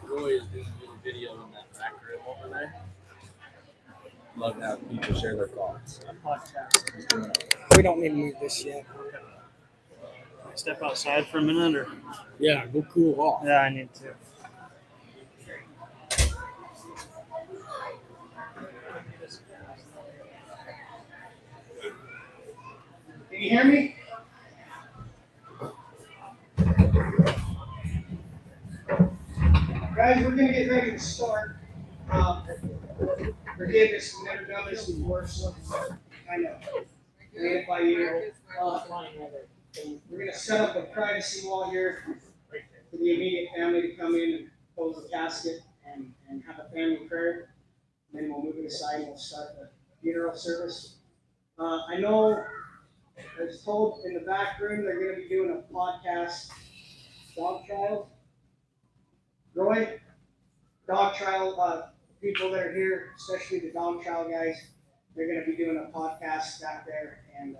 Roy is doing a video in that back room over there. Love to have people share their thoughts. We don't need to move this yet. Step outside for a minute, or Yeah, go cool off. yeah, I need to. Can you hear me? Guys, we're going to get ready to start. Forgive us, we've never done this before, so kind of ran it by you. We're going to set up a privacy wall here for the immediate family to come in and close the casket and have a family prayer. And then we'll move it aside and we'll start the funeral service. I know, I was told in the back room they're going to be doing a podcast dog trial. Roy, dog trial, people that are here, especially the dog trial guys, they're going to be doing a podcast back there. And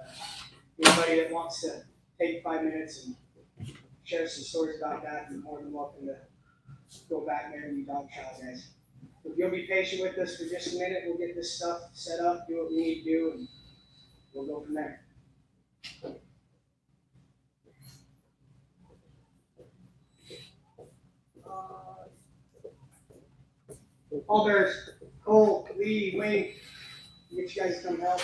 anybody that wants to take 5 minutes and share some stories about that, you're more than welcome to go back there and be dog trial guys. If you'll be patient with us for just a minute, we'll get this stuff set up, do what we need to do, and we'll go from there. All bears, Cole, Lee, Wayne, get you guys to come help.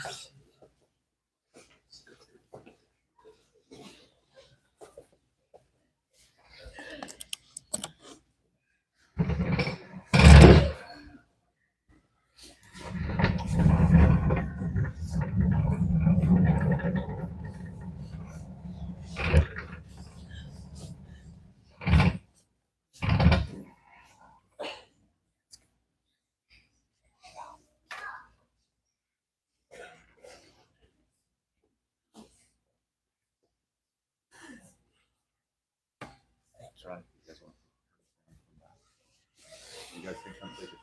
That's right. You guys can come take a seat.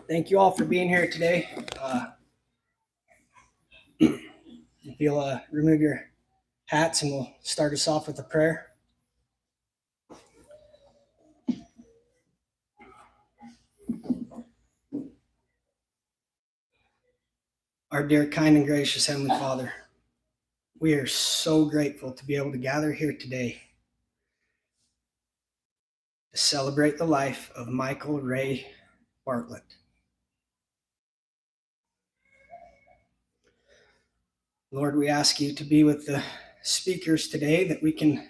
Thank you all for being here today. If you'll remove your hats and we'll start us off with a prayer. Our dear, kind, and gracious Heavenly Father, we are so grateful to be able to gather here today to celebrate the life of Michael Ray Bartlett. Lord, we ask you to be with the speakers today, that we can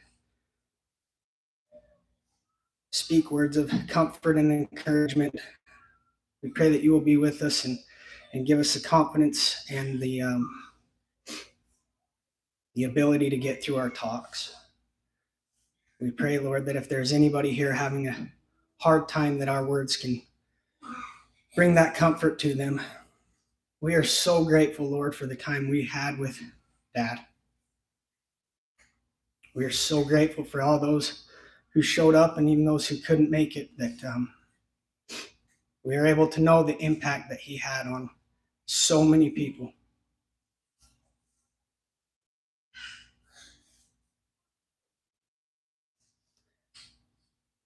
speak words of comfort and encouragement. We pray that you will be with us and give us the confidence and the ability to get through our talks. We pray, Lord, that if there's anybody here having a hard time, that our words can bring that comfort to them. We are so grateful, Lord, for the time we had with Dad. We are so grateful for all those who showed up and even those who couldn't make it, that we are able to know the impact that he had on so many people.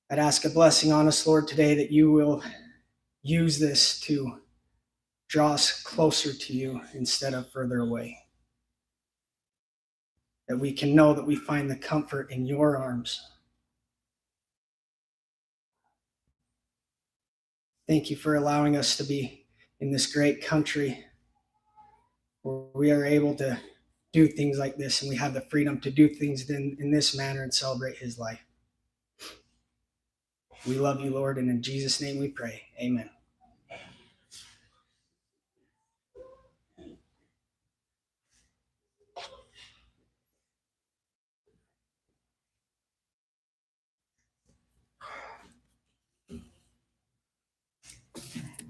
I'd ask a blessing on us, Lord, today, that you will use this to draw us closer to you instead of further away. That we can know that we find the comfort in your arms. Thank you for allowing us to be in this great country where we are able to do things like this, and we have the freedom to do things in this manner and celebrate his life. We love you, Lord, and in Jesus' name we pray. Amen.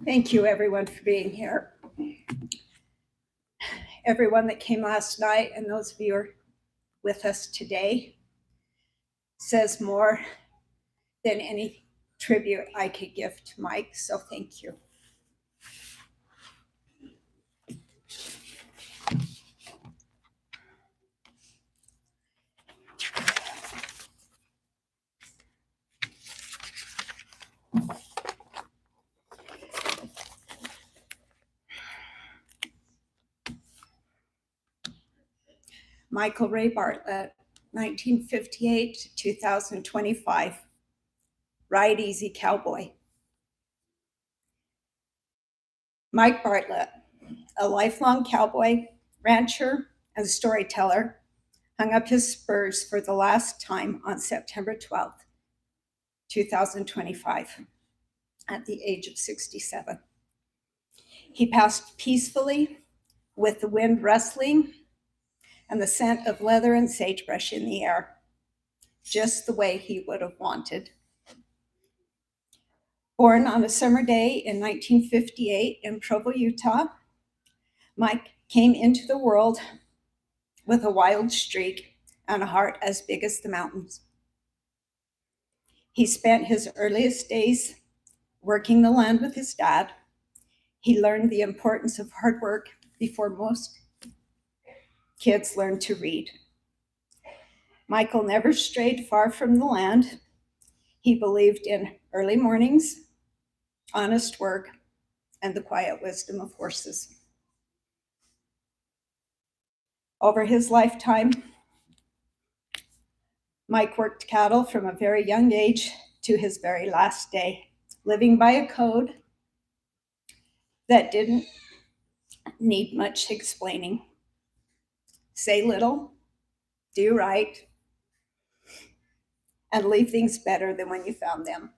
Thank you, everyone, for being here. Everyone that came last night and those of you who are with us today says more than any tribute I could give to Mike, so thank you. Michael Ray Bartlett, 1958 to 2025. Ride Easy Cowboy. Mike Bartlett, a lifelong cowboy, rancher, and storyteller, hung up his spurs for the last time on September 12th, 2025, at the age of 67. He passed peacefully with the wind rustling and the scent of leather and sagebrush in the air, just the way he would have wanted. Born on a summer day in 1958 in Provo, Utah, Mike came into the world with a wild streak and a heart as big as the mountains. He spent his earliest days working the land with his dad. He learned the importance of hard work before most kids learn to read. Michael never strayed far from the land. He believed in early mornings, honest work, and the quiet wisdom of horses. Over his lifetime, Mike worked cattle from a very young age to his very last day, living by a code that didn't need much explaining. Say little, do right, and leave things better than when you found them.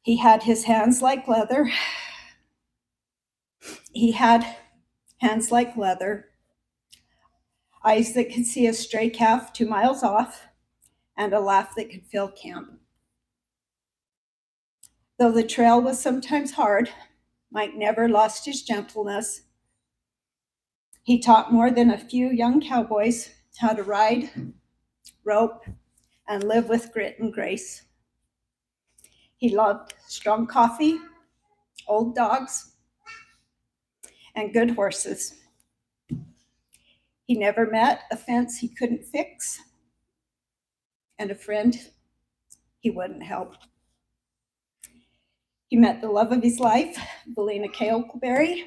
He had his hands like leather. He had hands like leather, eyes that could see a stray calf 2 miles off, and a laugh that could fill camp. Though the trail was sometimes hard, Mike never lost his gentleness. He taught more than a few young cowboys how to ride, rope, and live with grit and grace. He loved strong coffee, old dogs, and good horses. He never met a fence he couldn't fix, and a friend he wouldn't help. He met the love of his life, Belina Caleberry,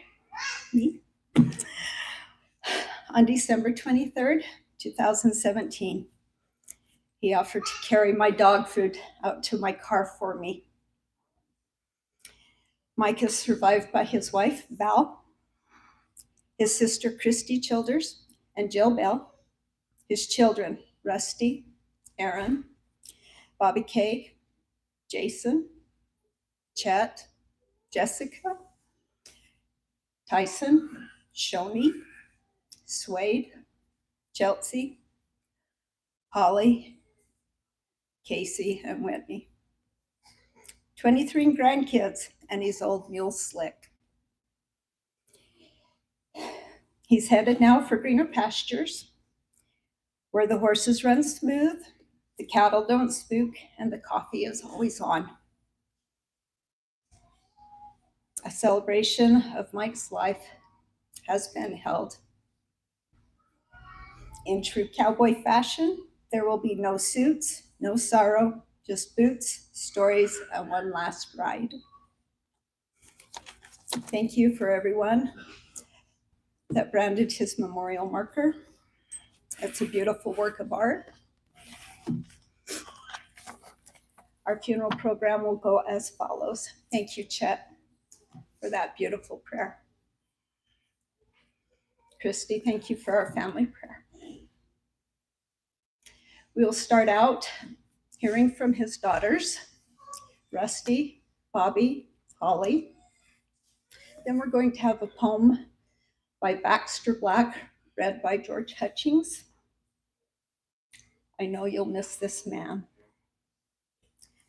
on December 23rd, 2017. He offered to carry my dog food out to my car for me. Mike is survived by his wife, Val, his sister, Christy Childers, and Jill Bell, his children, Rusty, Aaron, Bobby Kay, Jason, Chet, Jessica, Tyson, Shoni, Swade, Chelsea, Holly, Casey, and Whitney. 23 grandkids, and his old mule Slick. He's headed now for greener pastures, where the horses run smooth, the cattle don't spook, and the coffee is always on. A celebration of Mike's life has been held. In true cowboy fashion, there will be no suits, no sorrow, just boots, stories, and one last ride. Thank you for everyone that branded his memorial marker. It's a beautiful work of art. Our funeral program will go as follows. Thank you, Chet, for that beautiful prayer. Christy, thank you for our family prayer. We will start out hearing from his daughters, Rusty, Bobby, Holly. Then we're going to have a poem by Baxter Black, read by George Hutchings. I know you'll miss this man.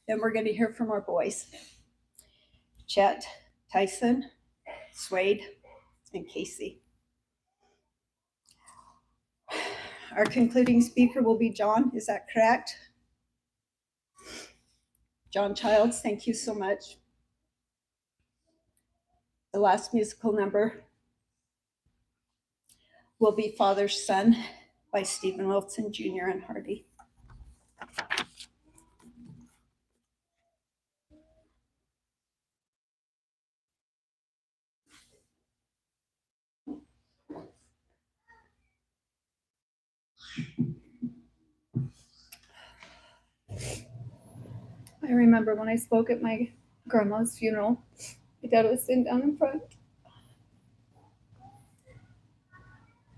Then we're going to hear from our boys, Chet, Tyson, Swade, and Casey. Our concluding speaker will be John, is that correct? John Childs, thank you so much. The last musical number will be Father's Son by Stephen Wilson Jr. and Hardy. I remember when I spoke at my grandma's funeral, my dad was sitting down in front.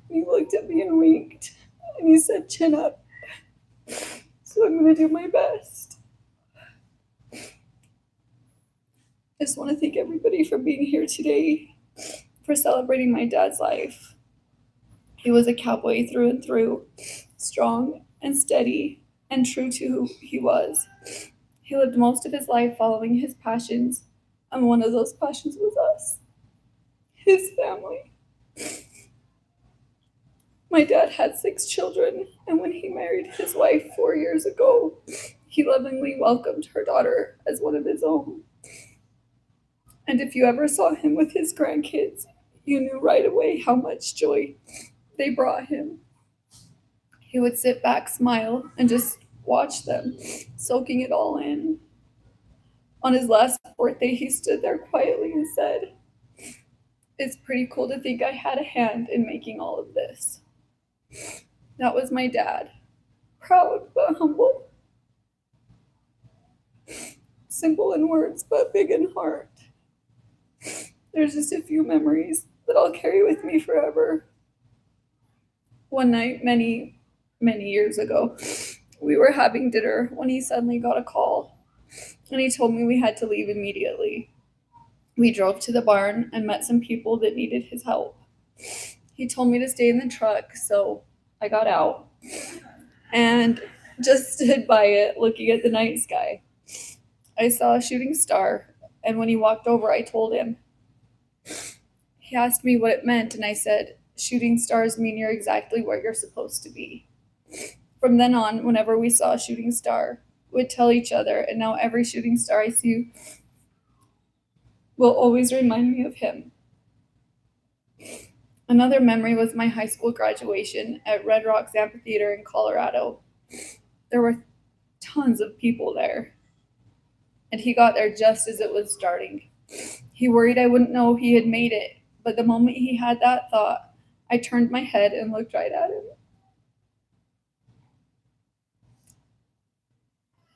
He looked at me and winked, and he said, "Chin up." So I'm going to do my best. I just want to thank everybody for being here today, for celebrating my dad's life. He was a cowboy through and through, strong and steady and true to who he was. He lived most of his life following his passions, and one of those passions was us, his family. My dad had 6 children, and when he married his wife 4 years ago, he lovingly welcomed her daughter as one of his own. And if you ever saw him with his grandkids, you knew right away how much joy they brought him. He would sit back, smile, and just watch them, soaking it all in. On his last birthday, he stood there quietly and said, "It's pretty cool to think I had a hand in making all of this." That was my dad. Proud but humble. Simple in words but big in heart. There's just a few memories that I'll carry with me forever. One night, many years ago, we were having dinner when he suddenly got a call, and he told me we had to leave immediately. We drove to the barn and met some people that needed his help. He told me to stay in the truck, so I got out and just stood by it looking at the night sky. I saw a shooting star, and when he walked over, I told him. He asked me what it meant, and I said, "Shooting stars mean you're exactly where you're supposed to be." From then on, whenever we saw a shooting star, we'd tell each other, and now every shooting star I see will always remind me of him. Another memory was my high school graduation at Red Rocks Amphitheater in Colorado. There were tons of people there, and he got there just as it was starting. He worried I wouldn't know he had made it, but the moment he had that thought, I turned my head and looked right at him.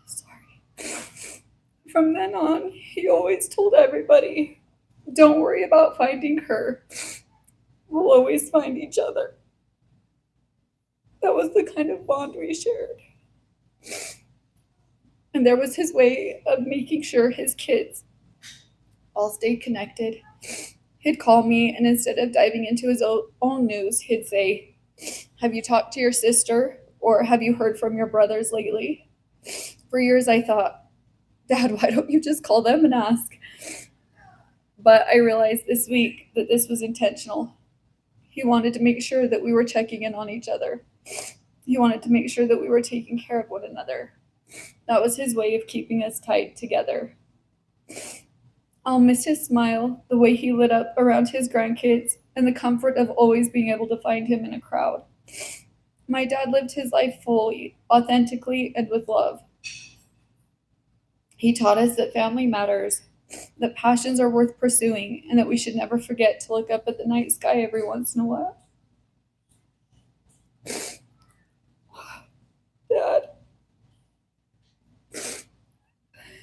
Sorry. From then on, he always told everybody, "Don't worry about finding her. We'll always find each other." That was the kind of bond we shared. And there was his way of making sure his kids all stayed connected. He'd call me, and instead of diving into his own news, he'd say, "Have you talked to your sister? Or have you heard from your brothers lately?" For years I thought, "Dad, why don't you just call them and ask?" But I realized this week that this was intentional. He wanted to make sure that we were checking in on each other. He wanted to make sure that we were taking care of one another. That was his way of keeping us tight together. I'll miss his smile, the way he lit up around his grandkids, and the comfort of always being able to find him in a crowd. My dad lived his life fully, authentically, and with love. He taught us that family matters, that passions are worth pursuing, and that we should never forget to look up at the night sky every once in a while. Dad,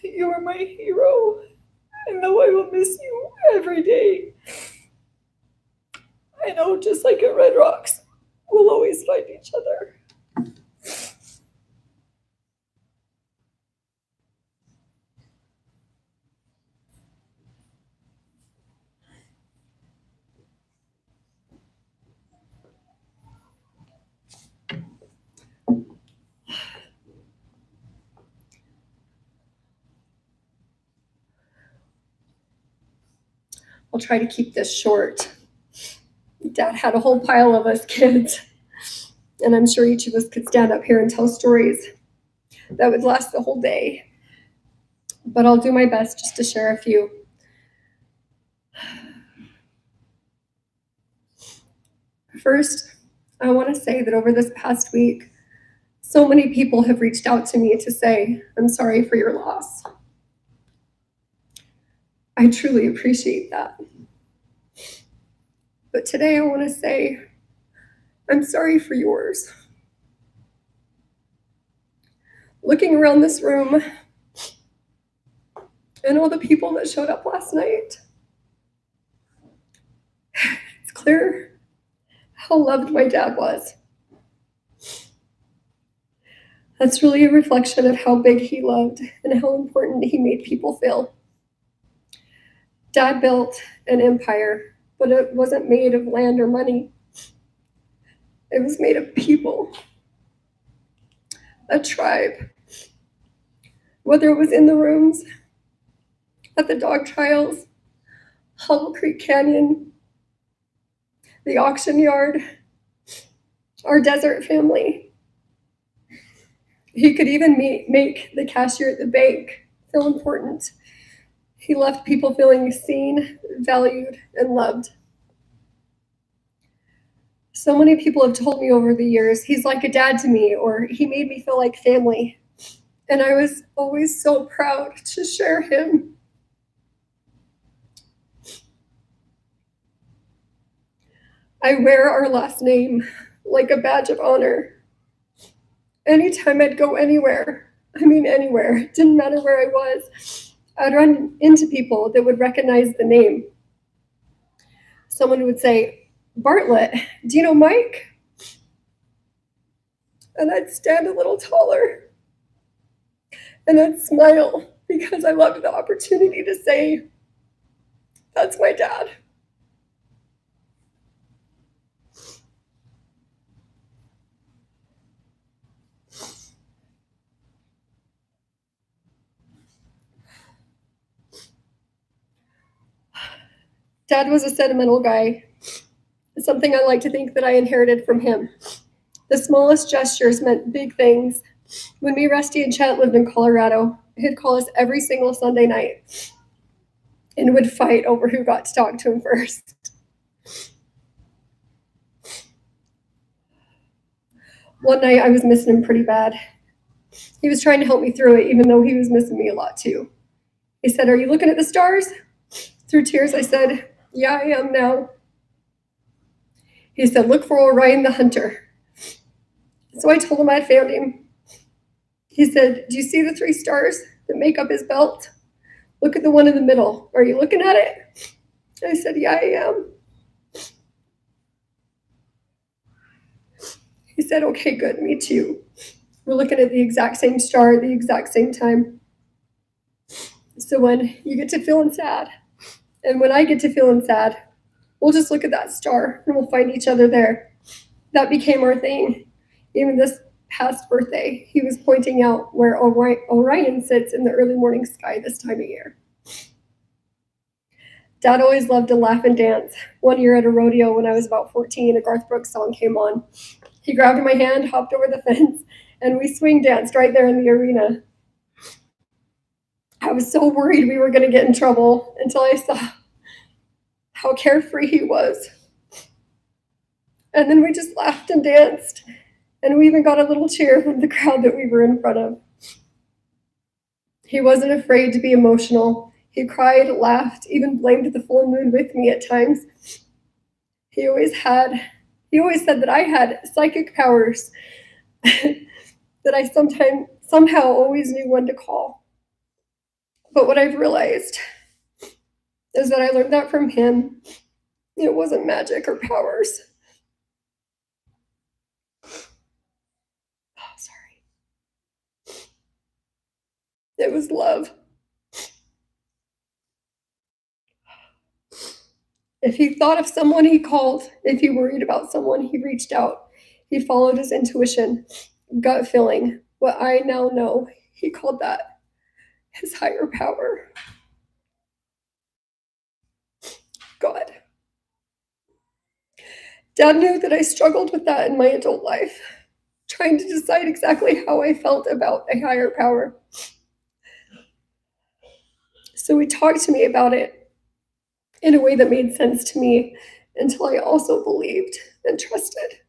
you are my hero, and though I will miss you every day, I know just like at Red Rocks, we'll always find each other. I'll try to keep this short. Dad had a whole pile of us kids, and I'm sure each of us could stand up here and tell stories that would last the whole day. But I'll do my best just to share a few. First, I want to say that over this past week, so many people have reached out to me to say, "I'm sorry for your loss." I truly appreciate that. But today I want to say, I'm sorry for yours. Looking around this room and all the people that showed up last night, it's clear how loved my dad was. That's really a reflection of how big he loved and how important he made people feel. Dad built an empire, but it wasn't made of land or money. It was made of people, a tribe. Whether it was in the rooms, at the dog trials, Hollow Creek Canyon, the auction yard, our desert family. He could even make the cashier at the bank feel important. He left people feeling seen, valued, and loved. So many people have told me over the years, he's like a dad to me, or he made me feel like family. And I was always so proud to share him. I wear our last name like a badge of honor. Anytime I'd go anywhere, anywhere, didn't matter where I was, I'd run into people that would recognize the name. Someone would say, "Bartlett, do you know Mike?" And I'd stand a little taller and I'd smile because I loved the opportunity to say, "That's my dad." Dad was a sentimental guy. It's something I like to think that I inherited from him. The smallest gestures meant big things. When me, Rusty, and Chet lived in Colorado, he'd call us every single Sunday night and would fight over who got to talk to him first. One night I was missing him pretty bad. He was trying to help me through it, even though he was missing me a lot too. He said, "Are you looking at the stars?" Through tears I said, "Yeah, I am now." He said, "Look for Orion the Hunter." So I told him I'd found him. He said, "Do you see the 3 stars that make up his belt? Look at the one in the middle. Are you looking at it?" I said, "Yeah, I am." He said, "Okay, good, me too. We're looking at the exact same star at the exact same time. So when you get to feeling sad, and when I get to feeling sad, we'll just look at that star and we'll find each other there." That became our thing. Even this past birthday, he was pointing out where Orion sits in the early morning sky this time of year. Dad always loved to laugh and dance. One year at a rodeo when I was about 14, a Garth Brooks song came on. He grabbed my hand, hopped over the fence, and we swing danced right there in the arena. I was so worried we were going to get in trouble until I saw how carefree he was. And then we just laughed and danced, and we even got a little cheer from the crowd that we were in front of. He wasn't afraid to be emotional. He cried, laughed, even blamed the full moon with me at times. He always said that I had psychic powers that I somehow always knew when to call. But what I've realized is that I learned that from him. It wasn't magic or powers. Oh, sorry. It was love. If he thought of someone, he called. If he worried about someone, he reached out. He followed his intuition, gut feeling. What I now know, he called that his higher power. God. Dad knew that I struggled with that in my adult life, trying to decide exactly how I felt about a higher power. So he talked to me about it in a way that made sense to me until I also believed and trusted.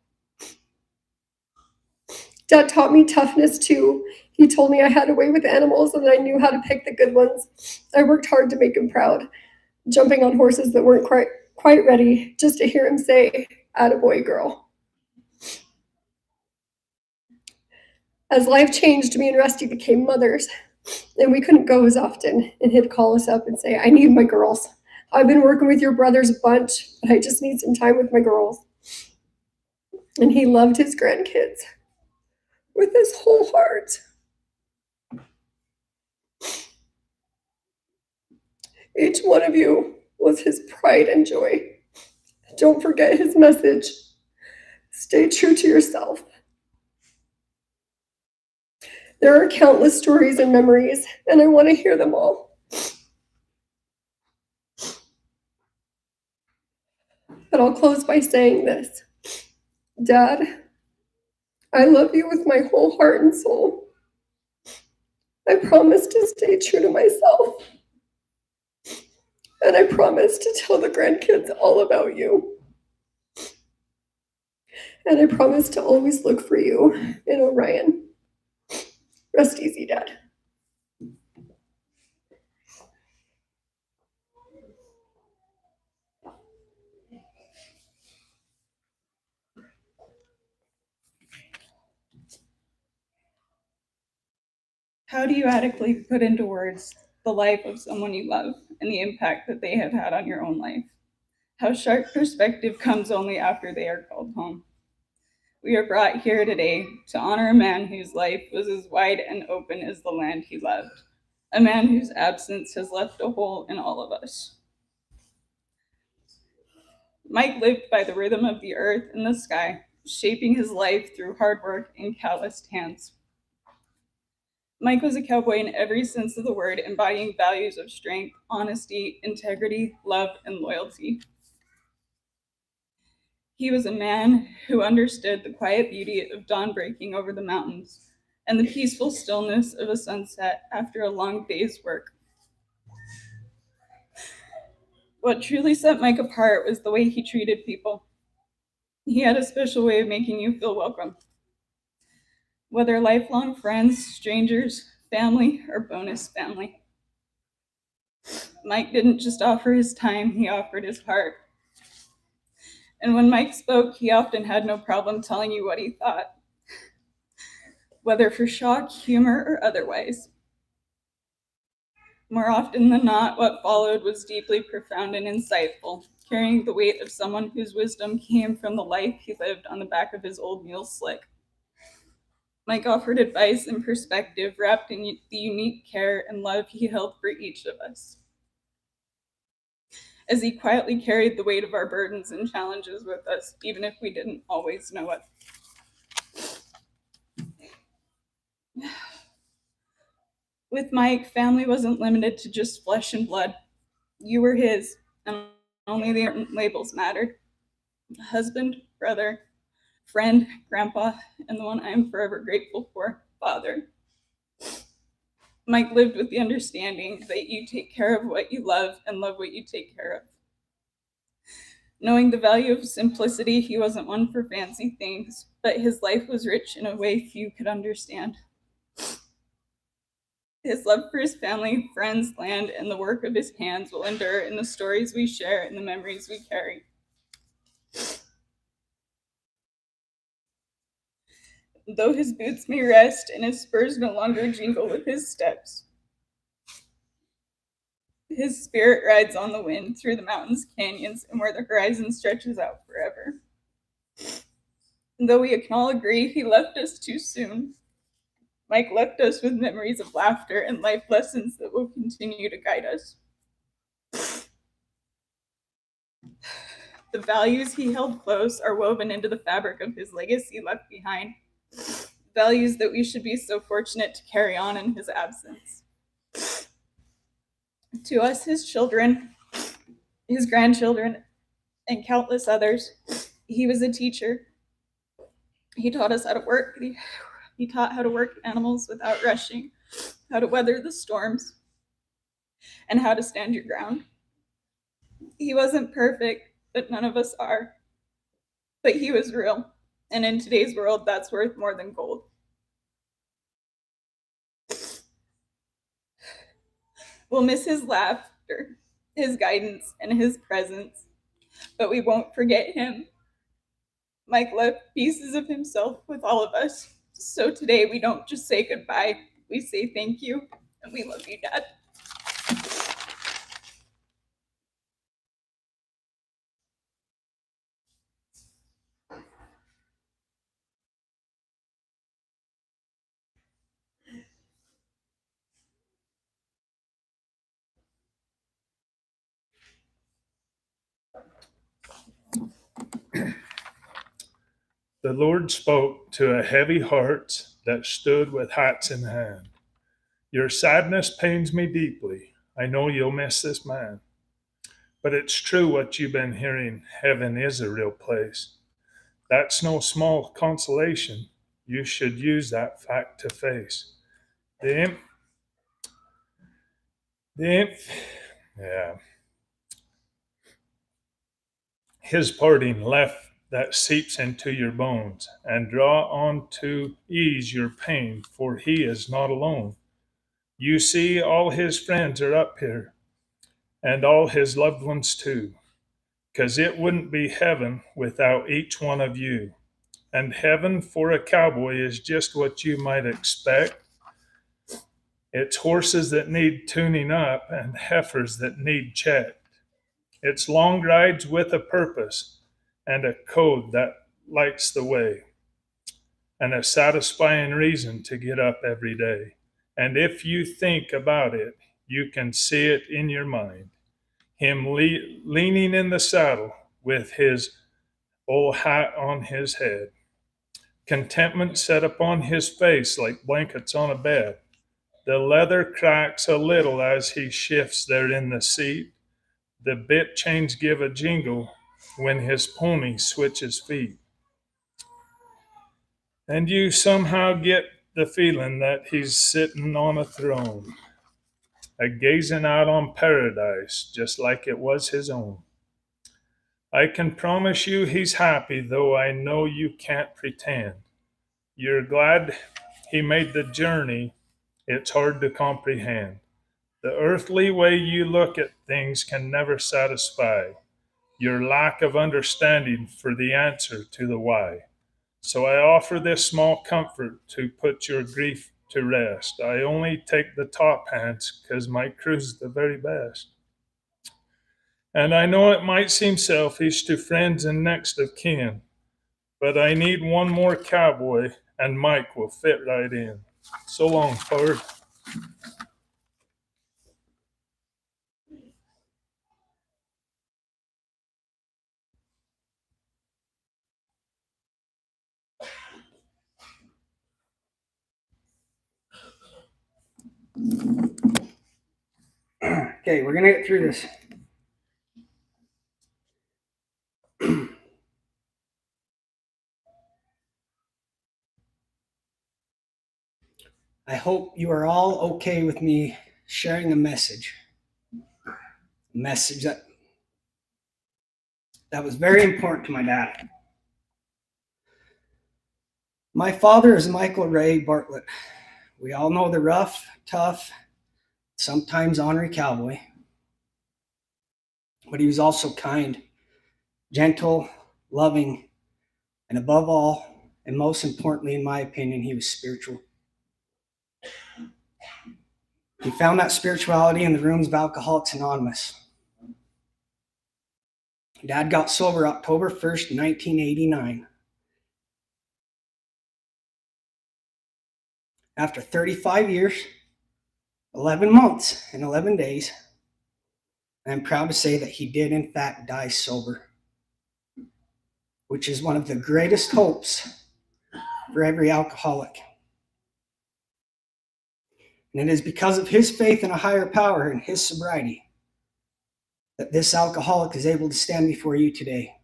Dad taught me toughness too. He told me I had a way with animals and that I knew how to pick the good ones. I worked hard to make him proud, jumping on horses that weren't quite ready, just to hear him say, "Attaboy, girl." As life changed, me and Rusty became mothers, and we couldn't go as often, and he'd call us up and say, I need my girls. I've been working with your brothers a bunch, but I just need some time with my girls. And he loved his grandkids with his whole heart. Each one of you was his pride and joy. Don't forget his message. Stay true to yourself. There are countless stories and memories, and I want to hear them all. But I'll close by saying this. Dad, I love you with my whole heart and soul. I promise to stay true to myself. And I promise to tell the grandkids all about you. And I promise to always look for you in Orion. Rest easy, Dad. How do you adequately put into words the life of someone you love and the impact that they have had on your own life? How sharp perspective comes only after they are called home. We are brought here today to honor a man whose life was as wide and open as the land he loved, a man whose absence has left a hole in all of us. Mike lived by the rhythm of the earth and the sky, shaping his life through hard work and calloused hands. Mike was a cowboy in every sense of the word, embodying values of strength, honesty, integrity, love, and loyalty. He was a man who understood the quiet beauty of dawn breaking over the mountains and the peaceful stillness of a sunset after a long day's work. What truly set Mike apart was the way he treated people. He had a special way of making you feel welcome. Whether lifelong friends, strangers, family, or bonus family. Mike didn't just offer his time, he offered his heart. And when Mike spoke, he often had no problem telling you what he thought, whether for shock, humor, or otherwise. More often than not, what followed was deeply profound and insightful, carrying the weight of someone whose wisdom came from the life he lived on the back of his old mule slick. Mike offered advice and perspective wrapped in the unique care and love he held for each of us. As he quietly carried the weight of our burdens and challenges with us, even if we didn't always know it. With Mike, family wasn't limited to just flesh and blood. You were his, and only the labels mattered. Husband, brother, friend, grandpa, and the one I am forever grateful for, father. Mike lived with the understanding that you take care of what you love and love what you take care of. Knowing the value of simplicity, he wasn't one for fancy things, but his life was rich in a way few could understand. His love for his family, friends, land, and the work of his hands will endure in the stories we share and the memories we carry. Though his boots may rest and his spurs no longer jingle with his steps, his spirit rides on the wind through the mountains, canyons, and where the horizon stretches out forever. And though we can all agree he left us too soon, Mike left us with memories of laughter and life lessons that will continue to guide us. The values he held close are woven into the fabric of his legacy left behind, values that we should be so fortunate to carry on in his absence. To us, his children, his grandchildren, and countless others, he was a teacher. He taught us how to work. He taught how to work animals without rushing, how to weather the storms, and how to stand your ground. He wasn't perfect, but none of us are. But he was real, and in today's world, that's worth more than gold. We'll miss his laughter, his guidance, and his presence, but we won't forget him. Mike left pieces of himself with all of us, So today we don't just say goodbye, we say thank you, and we love you, Dad. The Lord spoke to a heavy heart that stood with hats in hand. Your sadness pains me deeply. I know you'll miss this man. But it's true what you've been hearing. Heaven is a real place. That's no small consolation. You should use that fact to face. The imp, the imp, yeah. His parting left that seeps into your bones, and draw on to ease your pain, for he is not alone. You see, all his friends are up here, and all his loved ones too, 'cause it wouldn't be heaven without each one of you. And heaven for a cowboy is just what you might expect. It's horses that need tuning up and heifers that need checked. It's long rides with a purpose and a code that lights the way, and a satisfying reason to get up every day. And if you think about it, you can see it in your mind. Him leaning in the saddle with his old hat on his head. Contentment set upon his face like blankets on a bed. The leather cracks a little as he shifts there in the seat. The bit chains give a jingle when his pony switches feet. And you somehow get the feeling that he's sitting on a throne, a gazing out on paradise just like it was his own. I can promise you he's happy, though I know you can't pretend. You're glad he made the journey. It's hard to comprehend. The earthly way you look at things can never satisfy your lack of understanding for the answer to the why. So I offer this small comfort to put your grief to rest. I only take the top hands because my crew's the very best. And I know it might seem selfish to friends and next of kin, but I need one more cowboy and Mike will fit right in. So long, Pard. Okay, we're gonna get through this. I hope you are all okay with me sharing a message. A message that was very important to my dad. My father is Michael Ray Bartlett. We all know the rough, tough, sometimes ornery cowboy. But he was also kind, gentle, loving, and above all, and most importantly, in my opinion, he was spiritual. He found that spirituality in the rooms of Alcoholics Anonymous. Dad got sober October 1st, 1989. After 35 years, 11 months, and 11 days, I'm proud to say that he did in fact die sober, which is one of the greatest hopes for every alcoholic. And it is because of his faith in a higher power and his sobriety that this alcoholic is able to stand before you today.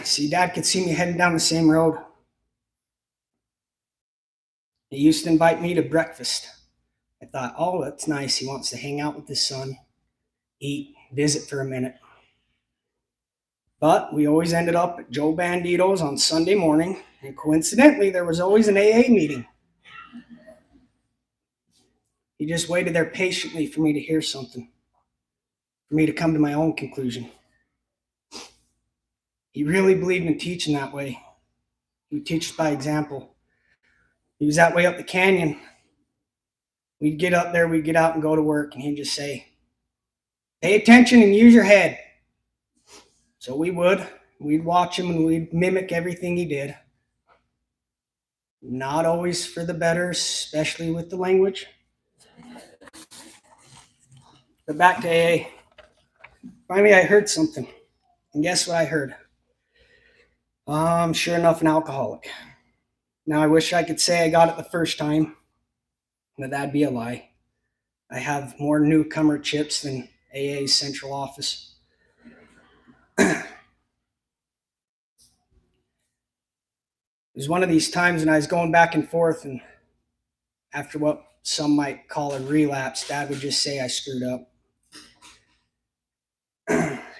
See, Dad could see me heading down the same road. He used to invite me to breakfast. I thought, oh, that's nice. He wants to hang out with his son, eat, visit for a minute. But we always ended up at Joe Bandito's on Sunday morning, and coincidentally, there was always an AA meeting. He just waited there patiently for me to hear something, for me to come to my own conclusion. He really believed in teaching that way. He would teach us by example. He was that way up the canyon. We'd get up there, we'd get out and go to work, and he'd just say, pay attention and use your head. So we would. We'd watch him and we'd mimic everything he did. Not always for the better, especially with the language. But back to AA. Finally, I heard something. And guess what I heard? Sure enough, an alcoholic. Now, I wish I could say I got it the first time, but that'd be a lie. I have more newcomer chips than AA's central office. It was one of these times when I was going back and forth, and after what some might call a relapse, Dad would just say I screwed up.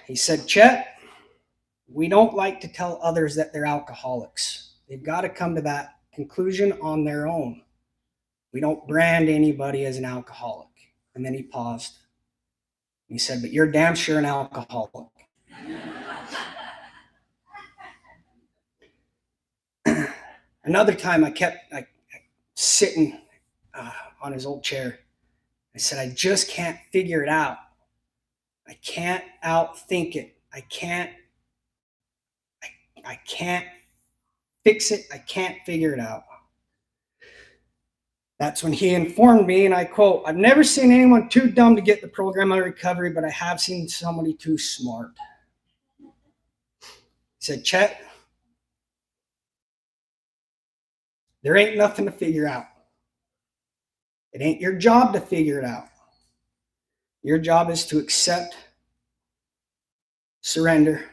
He said, Chet, we don't like to tell others that they're alcoholics. They've got to come to that conclusion on their own. We don't brand anybody as an alcoholic. And then he paused. He said, but you're damn sure an alcoholic. Another time I kept sitting on his old chair. I said, I just can't figure it out. I can't outthink it. I can't fix it. I can't figure it out. That's when he informed me, and I quote, I've never seen anyone too dumb to get the program of recovery, but I have seen somebody too smart. He said, Chet, there ain't nothing to figure out. It ain't your job to figure it out. Your job is to accept, surrender,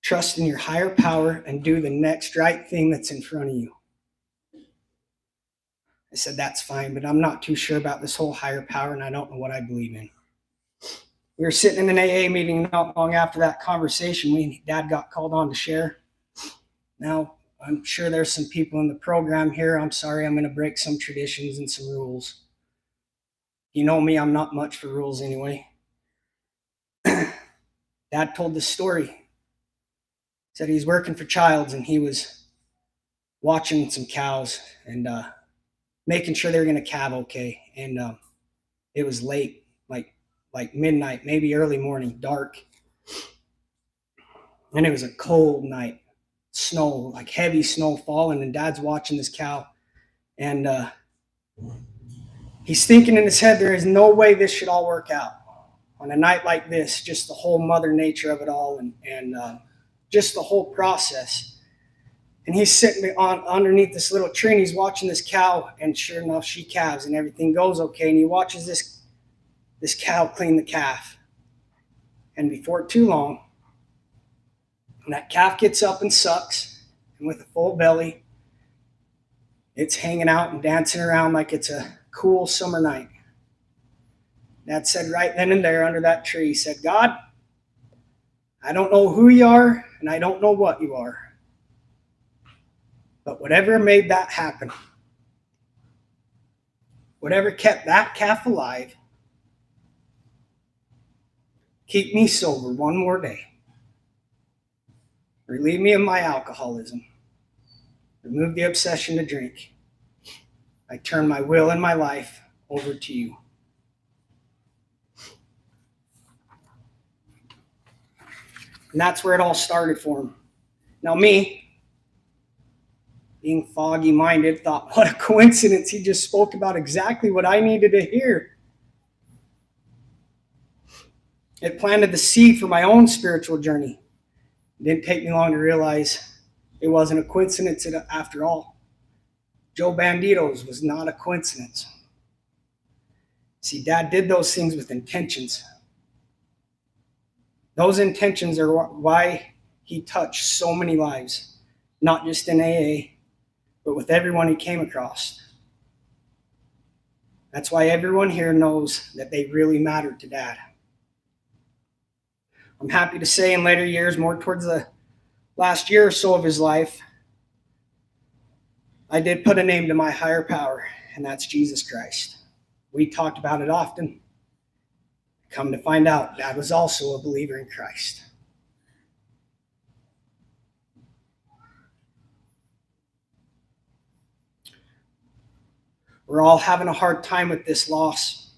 trust in your higher power, and do the next right thing that's in front of you. I said, that's fine, but I'm not too sure about this whole higher power, and I don't know what I believe in. We were sitting in an AA meeting not long after that conversation. Dad got called on to share. Now, I'm sure there's some people in the program here. I'm sorry, I'm going to break some traditions and some rules. You know me, I'm not much for rules anyway. Dad told this story. Said he's working for Childs, and he was watching some cows and making sure they were going to calve okay. And it was late, like midnight, maybe early morning, dark. And it was a cold night. Snow, like heavy snow falling, and Dad's watching this cow. And he's thinking in his head, there is no way this should all work out. On a night like this, just the whole mother nature of it all, and just the whole process. And he's sitting underneath this little tree, and he's watching this cow, and sure enough, she calves, and everything goes okay. And he watches this cow clean the calf. And before too long, when that calf gets up and sucks, and with a full belly, it's hanging out and dancing around like it's a cool summer night. Dad said right then and there under that tree, he said, God, I don't know who you are, and I don't know what you are. But whatever made that happen, whatever kept that calf alive, keep me sober one more day. Relieve me of my alcoholism. Remove the obsession to drink. I turn my will and my life over to you. And that's where it all started for him. Now me, being foggy-minded, thought, what a coincidence. He just spoke about exactly what I needed to hear. It planted the seed for my own spiritual journey. It didn't take me long to realize it wasn't a coincidence after all. Joe Banditos was not a coincidence. See, Dad did those things with intentions. Those intentions are why he touched so many lives, not just in AA, but with everyone he came across. That's why everyone here knows that they really mattered to Dad. I'm happy to say in later years, more towards the last year or so of his life, I did put a name to my higher power, and that's Jesus Christ. We talked about it often. Come to find out, Dad was also a believer in Christ. We're all having a hard time with this loss.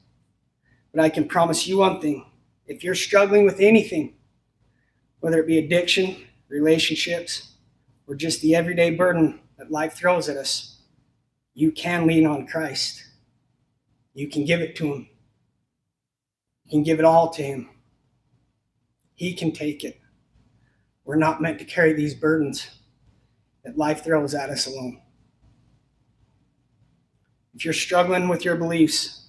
But I can promise you one thing. If you're struggling with anything, whether it be addiction, relationships, or just the everyday burden that life throws at us, you can lean on Christ. You can give it to him. You can give it all to him. He can take it. We're not meant to carry these burdens that life throws at us alone. If you're struggling with your beliefs,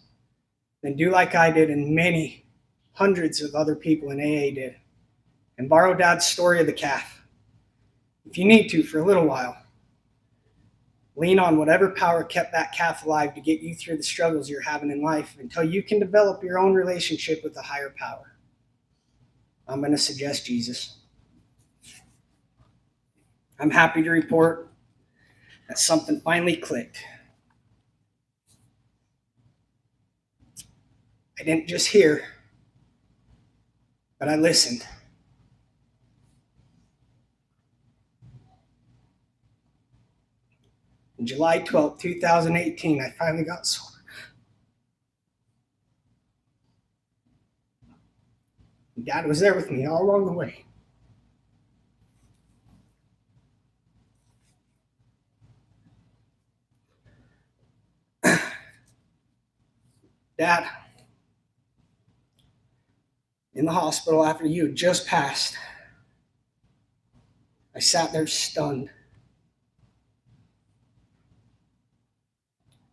then do like I did and many hundreds of other people in AA did, and borrow Dad's story of the calf. If you need to for a little while, lean on whatever power kept that calf alive to get you through the struggles you're having in life until you can develop your own relationship with a higher power. I'm going to suggest Jesus. I'm happy to report that something finally clicked. I didn't just hear, but I listened. On July 12, 2018, I finally got sober. Dad was there with me all along the way. Dad, in the hospital after you had just passed, I sat there stunned,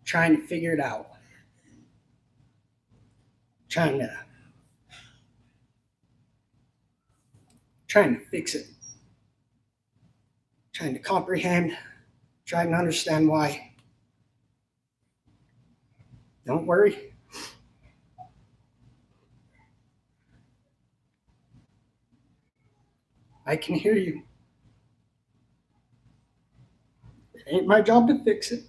trying to figure it out, trying to fix it, trying to comprehend, trying to understand why. Don't worry. I can hear you. It ain't my job to fix it.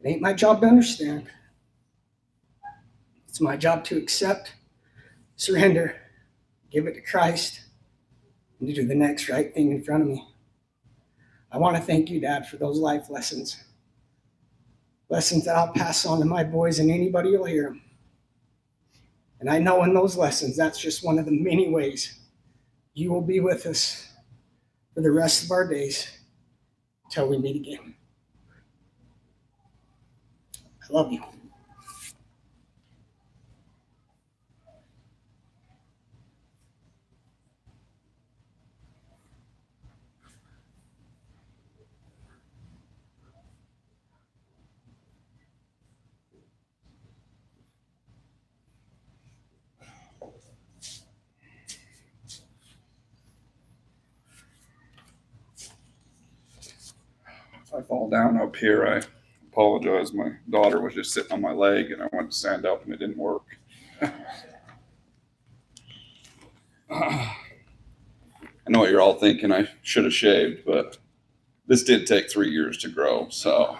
It ain't my job to understand. It's my job to accept, surrender, give it to Christ, and to do the next right thing in front of me. I want to thank you, Dad, for those life lessons. Lessons that I'll pass on to my boys and anybody who'll hear them. And I know in those lessons, that's just one of the many ways you will be with us for the rest of our days until we meet again. I love you. If I fall down up here, I apologize. My daughter was just sitting on my leg and I went to stand up and it didn't work. I know what you're all thinking. I should have shaved, but this did take 3 years to grow. So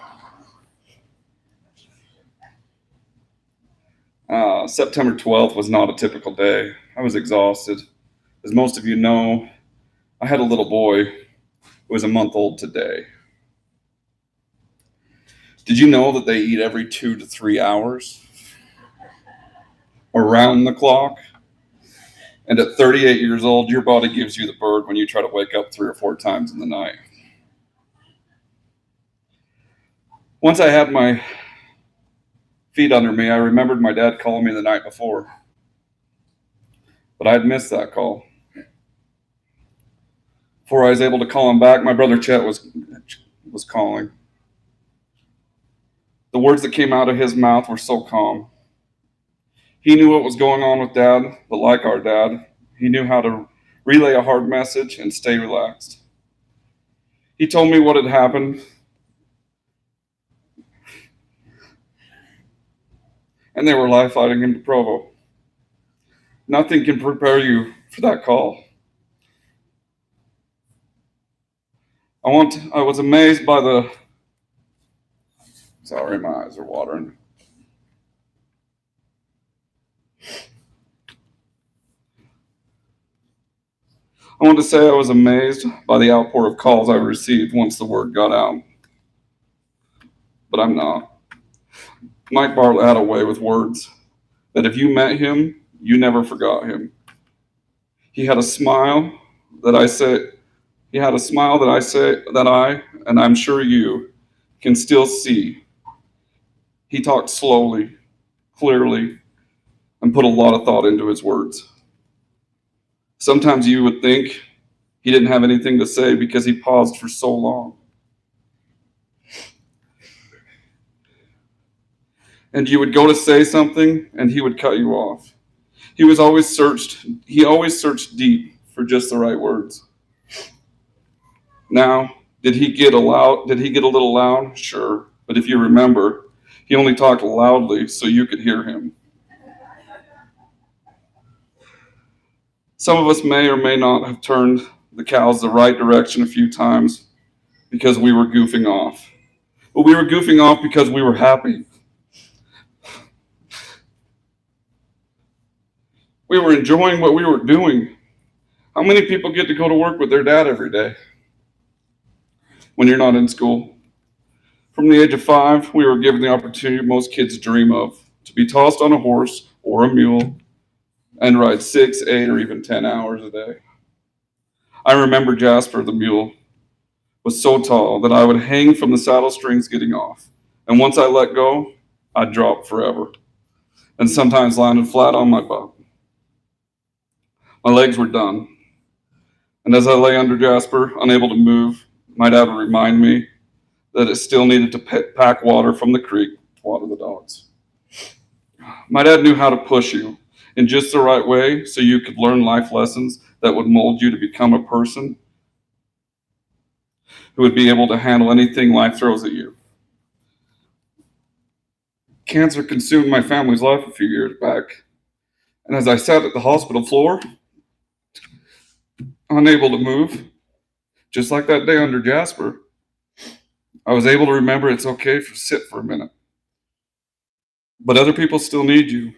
September 12th was not a typical day. I was exhausted. As most of you know, I had a little boy who was a month old today. Did you know that they eat every 2 to 3 hours? Around the clock? And at 38 years old, your body gives you the bird when you try to wake up 3 or 4 times in the night. Once I had my feet under me, I remembered my dad calling me the night before. But I had missed that call. Before I was able to call him back, my brother Chet was calling. The words that came out of his mouth were so calm. He knew what was going on with Dad, but like our dad, he knew how to relay a hard message and stay relaxed. He told me what had happened, and they were live fighting him to Provo. Nothing can prepare you for that call. I was amazed by the... Sorry, my eyes are watering. I want to say I was amazed by the outpour of calls I received once the word got out. but I'm not. Mike Bartlett had a way with words that if you met him, you never forgot him. He had a smile that I say, that I, and I'm sure you, can still see. He talked slowly, clearly, and put a lot of thought into his words. Sometimes you would think he didn't have anything to say because he paused for so long. And you would go to say something and he would cut you off. He always searched deep for just the right words. Now, did he get a little loud? Sure. But if you remember, he only talked loudly so you could hear him. Some of us may or may not have turned the cows the right direction a few times because we were goofing off. But we were goofing off because we were happy. We were enjoying what we were doing. How many people get to go to work with their dad every day when you're not in school? From the age of 5, we were given the opportunity most kids dream of, to be tossed on a horse or a mule and ride 6, 8, or even 10 hours a day. I remember Jasper, the mule, was so tall that I would hang from the saddle strings getting off. And once I let go, I'd drop forever, and sometimes landed flat on my butt. My legs were done. And as I lay under Jasper, unable to move, my dad would remind me that it still needed to pack water from the creek to water the dogs. My dad knew how to push you in just the right way so you could learn life lessons that would mold you to become a person who would be able to handle anything life throws at you. Cancer consumed my family's life a few years back. And as I sat at the hospital floor, unable to move, just like that day under Jasper, I was able to remember it's okay to sit for a minute. But other people still need you.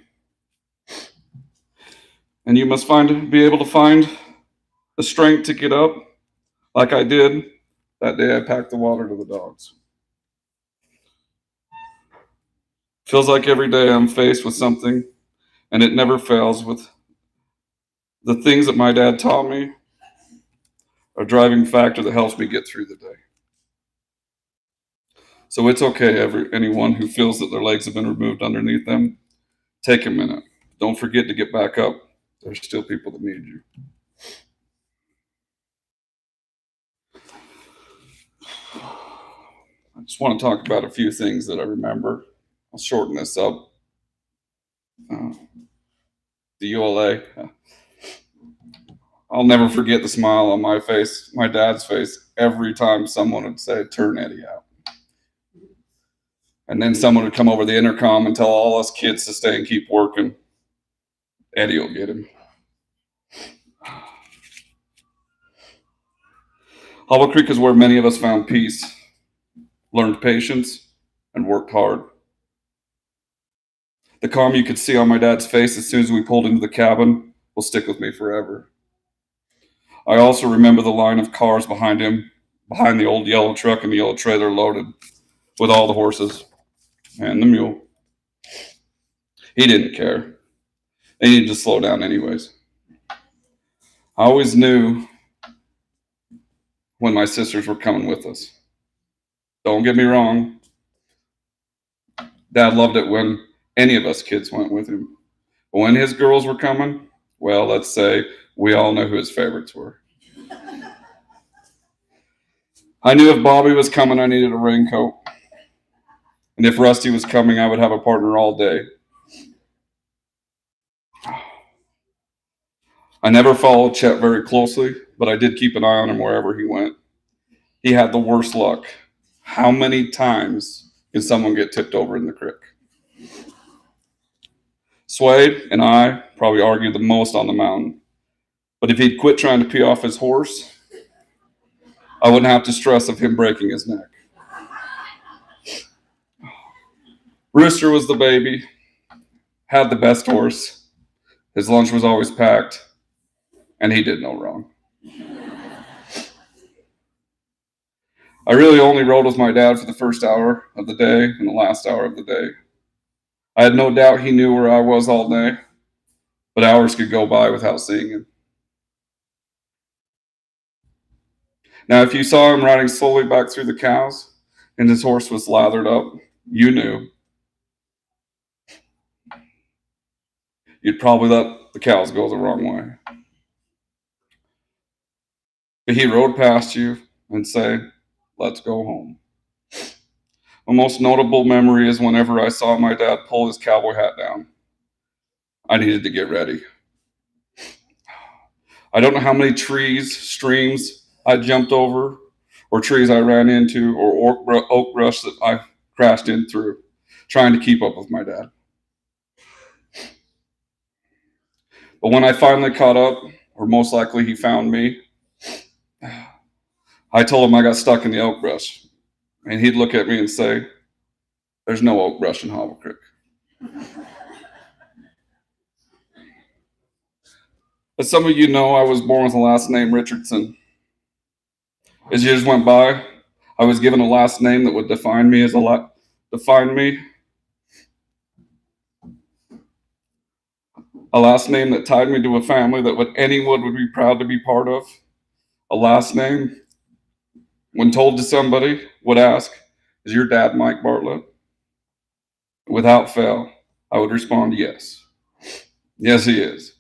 And you must be able to find the strength to get up, like I did that day I packed the water to the dogs. Feels like every day I'm faced with something, and it never fails with the things that my dad taught me, a driving factor that helps me get through the day. So it's okay, anyone who feels that their legs have been removed underneath them, take a minute. Don't forget to get back up. There's still people that need you. I just want to talk about a few things that I remember. I'll shorten this up. The ULA. I'll never forget the smile on my face, my dad's face, every time someone would say, "Turn Eddie out." And then someone would come over the intercom and tell all us kids to stay and keep working. Eddie will get him. Hollow Creek is where many of us found peace, learned patience, and worked hard. The calm you could see on my dad's face as soon as we pulled into the cabin will stick with me forever. I also remember the line of cars behind him, behind the old yellow truck and the yellow trailer loaded with all the horses and the mule. He didn't care. They needed to slow down anyways. I always knew when my sisters were coming with us. Don't get me wrong. Dad loved it when any of us kids went with him. But when his girls were coming, well, let's say we all know who his favorites were. I knew if Bobby was coming, I needed a raincoat. And if Rusty was coming, I would have a partner all day. I never followed Chet very closely, but I did keep an eye on him wherever he went. He had the worst luck. How many times did someone get tipped over in the creek? Swade and I probably argued the most on the mountain. But if he'd quit trying to pee off his horse, I wouldn't have to stress of him breaking his neck. Rooster was the baby, had the best horse. His lunch was always packed, and he did no wrong. I really only rode with my dad for the first hour of the day and the last hour of the day. I had no doubt he knew where I was all day, but hours could go by without seeing him. Now, if you saw him riding slowly back through the cows and his horse was lathered up, you knew. You'd probably let the cows go the wrong way. But he rode past you and said, "Let's go home." My most notable memory is whenever I saw my dad pull his cowboy hat down. I needed to get ready. I don't know how many trees, streams I jumped over, or trees I ran into, or oak brush that I crashed in through, trying to keep up with my dad. But when I finally caught up, or most likely he found me, I told him I got stuck in the oak brush. And he'd look at me and say, "There's no oak brush in Hobble Creek." As some of you know, I was born with the last name Richardson. As years went by, I was given a last name that would define me a last name that tied me to a family that anyone would be proud to be part of. A last name, when told to somebody, would ask, "Is your dad Mike Bartlett?" Without fail, I would respond, "Yes. Yes, he is."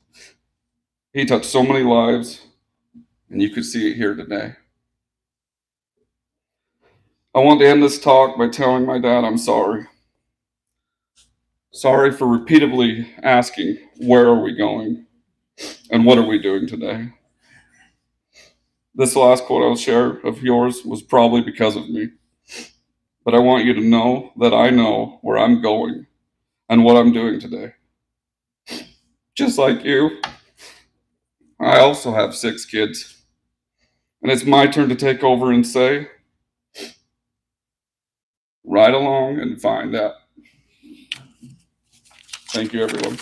He touched so many lives, and you could see it here today. I want to end this talk by telling my dad I'm sorry. Sorry for repeatedly asking, "Where are we going? And what are we doing today?" This last quote I'll share of yours was probably because of me. But I want you to know that I know where I'm going and what I'm doing today. Just like you, I also have 6 kids. And it's my turn to take over and say, ride along and find out. Thank you, everyone.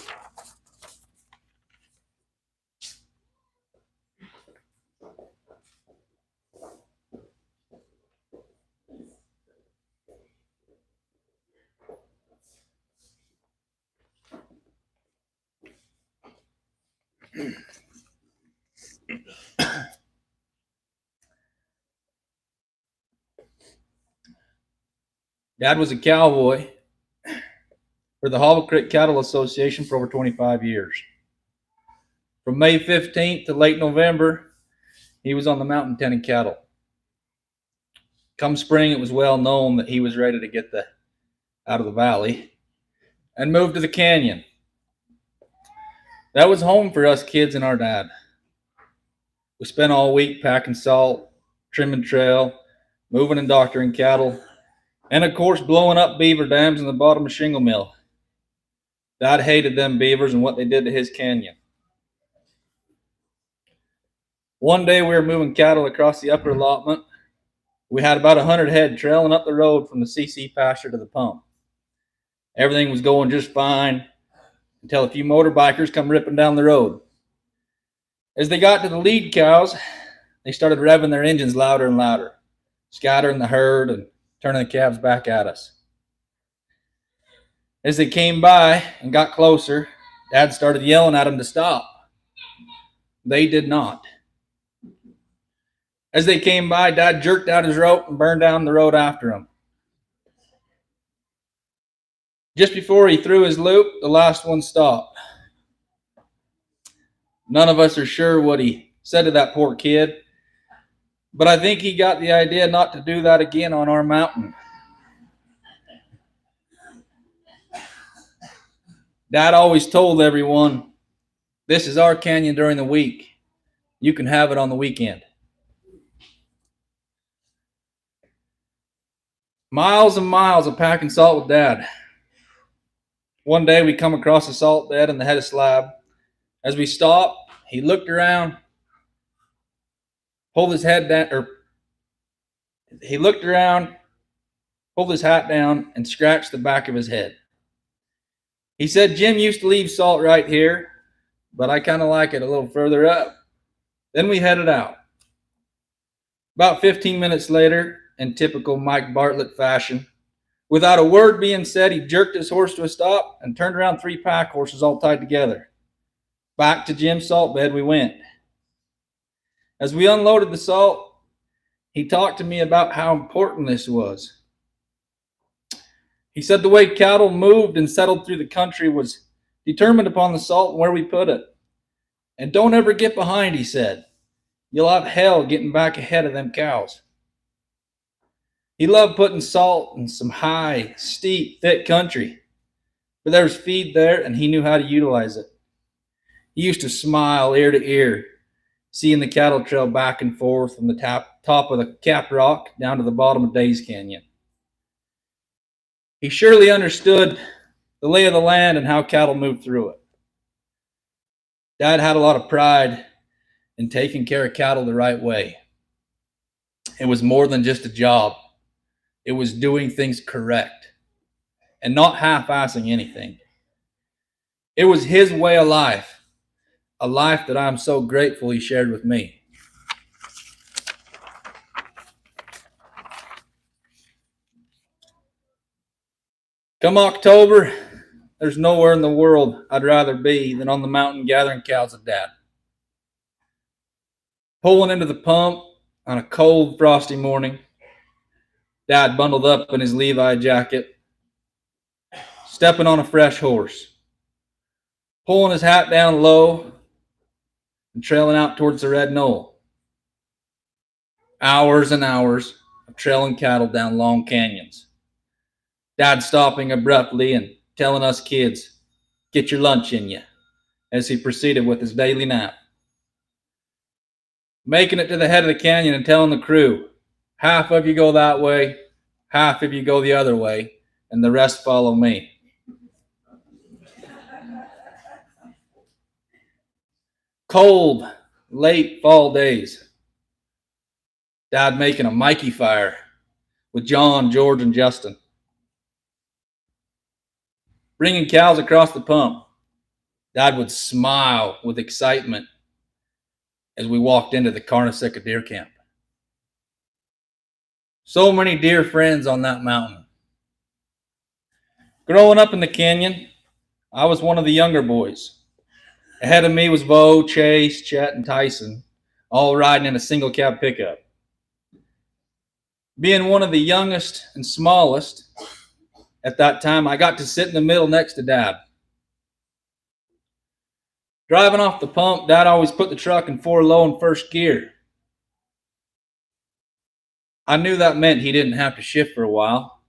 Dad was a cowboy for the Hobble Creek Cattle Association for over 25 years. From May 15th to late November, he was on the mountain tending cattle. Come spring, it was well known that he was ready to get out of the valley and move to the canyon. That was home for us kids and our dad. We spent all week packing salt, trimming trail, moving and doctoring cattle, and of course blowing up beaver dams in the bottom of Shingle Mill. Dad hated them beavers and what they did to his canyon. One day we were moving cattle across the upper allotment. We had about 100 head trailing up the road from the CC pasture to the pump. Everything was going just fine until a few motorbikers come ripping down the road. As they got to the lead cows, they started revving their engines louder and louder, scattering the herd and turning the calves back at us. As they came by and got closer, Dad started yelling at them to stop. They did not. As they came by, Dad jerked out his rope and burned down the road after them. Just before he threw his loop, the last one stopped. None of us are sure what he said to that poor kid, but I think he got the idea not to do that again on our mountain. Dad always told everyone, "This is our canyon during the week. You can have it on the weekend." Miles and miles of packing salt with Dad. One day we come across a salt bed in the head of slab. As we stopped, he looked around, pulled his head down, he looked around, pulled his hat down, and scratched the back of his head. He said, "Jim used to leave salt right here, but I kind of like it a little further up." Then we headed out. About 15 minutes later, in typical Mike Bartlett fashion. Without a word being said, he jerked his horse to a stop and turned around 3 pack horses all tied together. Back to Jim's salt bed we went. As we unloaded the salt, he talked to me about how important this was. He said the way cattle moved and settled through the country was determined upon the salt and where we put it. And don't ever get behind, he said. You'll have hell getting back ahead of them cows. He loved putting salt in some high, steep, thick country. But there was feed there, and he knew how to utilize it. He used to smile ear to ear, seeing the cattle trail back and forth from the top of the Capped Rock down to the bottom of Days Canyon. He surely understood the lay of the land and how cattle moved through it. Dad had a lot of pride in taking care of cattle the right way. It was more than just a job. It was doing things correct and not half-assing anything. It was his way of life, a life that I'm so grateful he shared with me. Come October, there's nowhere in the world I'd rather be than on the mountain gathering cows with Dad. Pulling into the pump on a cold, frosty morning, Dad bundled up in his Levi jacket, stepping on a fresh horse, pulling his hat down low and trailing out towards the red knoll. Hours and hours of trailing cattle down long canyons. Dad stopping abruptly and telling us kids, "Get your lunch in you," as he proceeded with his daily nap. Making it to the head of the canyon and telling the crew, "Half of you go that way, half of you go the other way, and the rest follow me." Cold, late fall days. Dad making a Mikey fire with John, George, and Justin. Bringing cows across the pump. Dad would smile with excitement as we walked into the Carnesecca deer camp. So many dear friends on that mountain. Growing up in the canyon, I was one of the younger boys. Ahead of me was Bo, Chase, Chet, and Tyson, all riding in a single cab pickup. Being one of the youngest and smallest at that time, I got to sit in the middle next to Dad. Driving off the pump, Dad always put the truck in 4 low in first gear. I knew that meant he didn't have to shift for a while.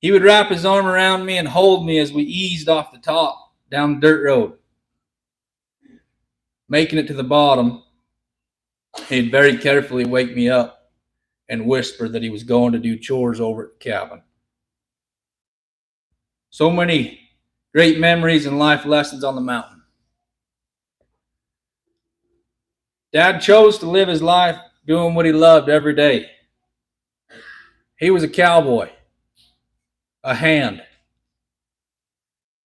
He would wrap his arm around me and hold me as we eased off the top down the dirt road. Making it to the bottom, he'd very carefully wake me up and whisper that he was going to do chores over at the cabin. So many great memories and life lessons on the mountain. Dad chose to live his life doing what he loved every day. He was a cowboy, a hand.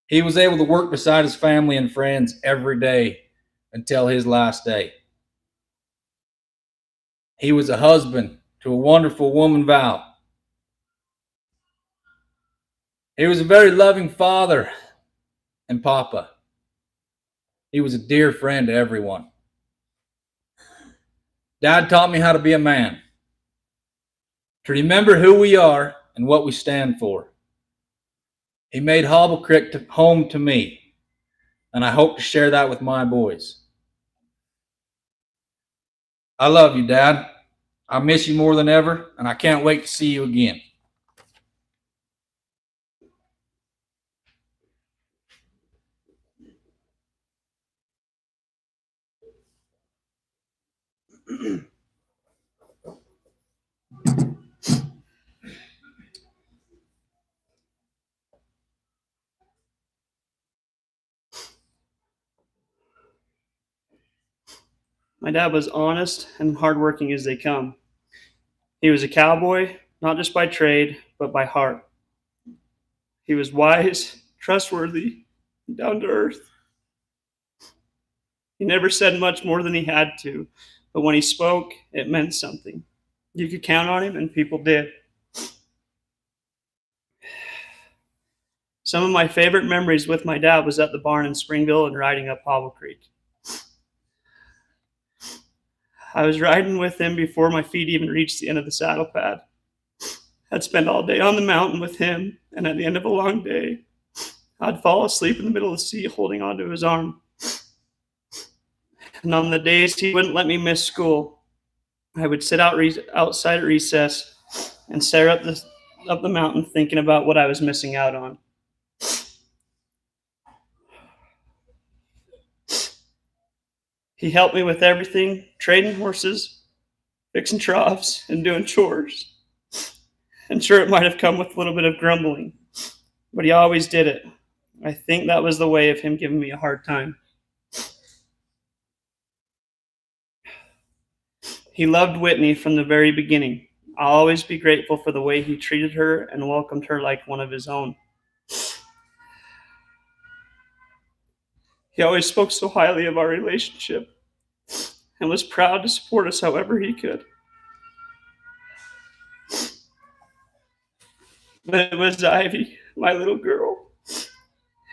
He was able to work beside his family and friends every day until his last day. He was a husband to a wonderful woman, Val. He was a very loving father and papa. He was a dear friend to everyone. Dad taught me how to be a man, to remember who we are and what we stand for. He made Hobble Creek home to me, and I hope to share that with my boys. I love you, Dad. I miss you more than ever, and I can't wait to see you again. My dad was honest and hardworking as they come. He was a cowboy, not just by trade, but by heart. He was wise, trustworthy, and down to earth. He never said much more than he had to, but when he spoke, it meant something. You could count on him, and people did. Some of my favorite memories with my dad was at the barn in Springville and riding up Hobble Creek. I was riding with him before my feet even reached the end of the saddle pad. I'd spend all day on the mountain with him, and at the end of a long day, I'd fall asleep in the middle of the seat holding onto his arm. And on the days he wouldn't let me miss school, I would sit outside at recess and stare up the mountain thinking about what I was missing out on. He helped me with everything, trading horses, fixing troughs, and doing chores. And sure, it might have come with a little bit of grumbling, but he always did it. I think that was the way of him giving me a hard time. He loved Whitney from the very beginning. I'll always be grateful for the way he treated her and welcomed her like one of his own. He always spoke so highly of our relationship and was proud to support us however he could. But it was Ivy, my little girl,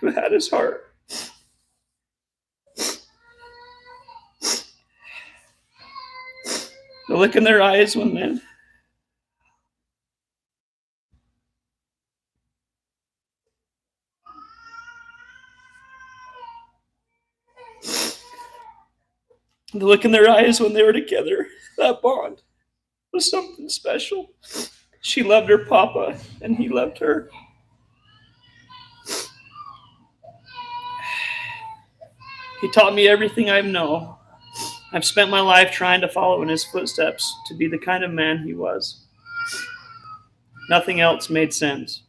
who had his heart. The look in their eyes when then. The look in their eyes when they were together, that bond was something special. She loved her papa, and he loved her. He taught me everything I know. I've spent my life trying to follow in his footsteps to be the kind of man he was. Nothing else made sense.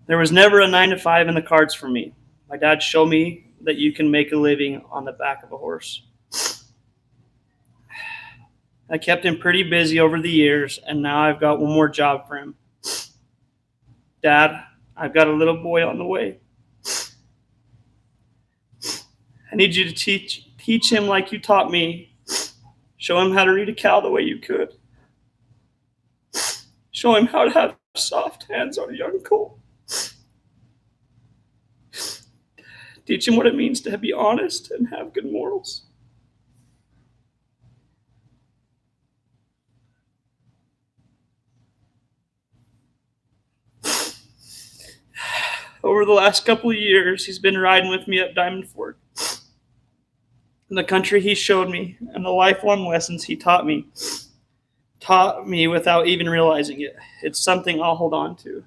There was never a 9-to-5 in the cards for me. My dad showed me that you can make a living on the back of a horse. I kept him pretty busy over the years, and now I've got one more job for him. Dad, I've got a little boy on the way. I need you to teach him like you taught me. Show him how to read a cow the way you could. Show him how to have soft hands on a young colt. Teach him what it means to be honest and have good morals. Over the last couple of years, he's been riding with me up Diamond Fork. And the country he showed me and the lifelong lessons he taught me without even realizing it. It's something I'll hold on to.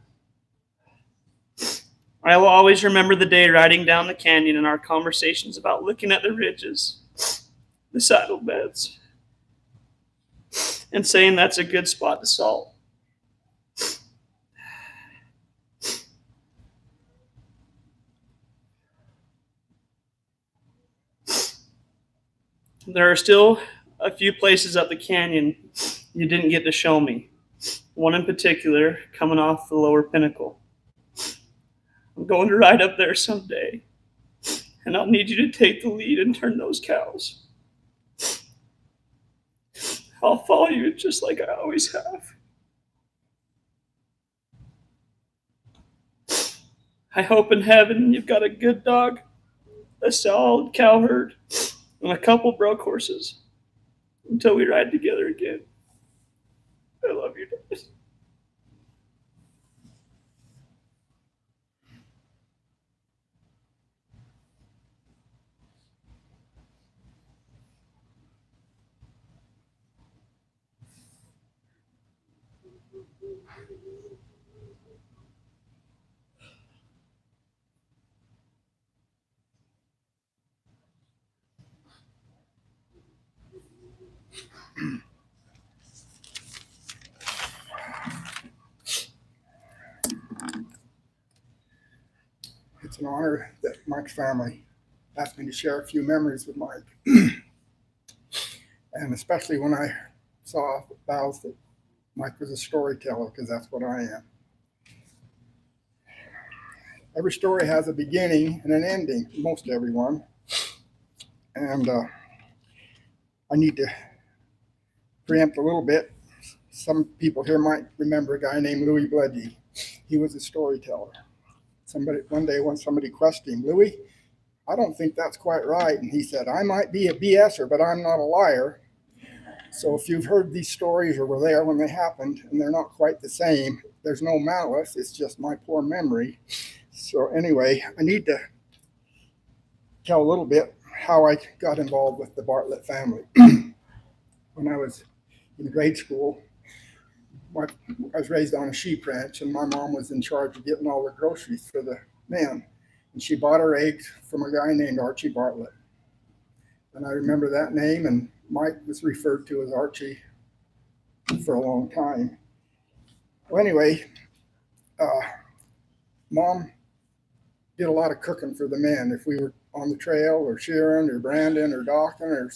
I will always remember the day riding down the canyon and our conversations about looking at the ridges, the saddle beds, and saying that's a good spot to salt. There are still a few places up the canyon you didn't get to show me. One in particular, coming off the lower pinnacle. I'm going to ride up there someday, and I'll need you to take the lead and turn those cows. I'll follow you just like I always have. I hope in heaven you've got a good dog, a solid cow herd, and a couple broke horses until we ride together again. I love you, Dad. It's an honor that Mike's family asked me to share a few memories with Mike. And especially when I saw Bowles that Mike was a storyteller, because that's what I am. every story has a beginning and an ending, most everyone. And I need to preempt a little bit. Some people here might remember a guy named Louis Bledgy. He was a storyteller. One day when somebody questioned him, Louis, I don't think that's quite right. And he said, I might be a BSer, but I'm not a liar. So if you've heard these stories or were there when they happened and they're not quite the same, there's no malice. It's just my poor memory. So anyway, I need to tell a little bit how I got involved with the Bartlett family. When I was in grade school, I was raised on a sheep ranch, and my mom was in charge of getting all the groceries for the men. And she bought her eggs from a guy named Archie Bartlett. And I remember that name, and Mike was referred to as Archie for a long time. Well, anyway, Mom did a lot of cooking for the men. If we were on the trail or shearing or branding or docking or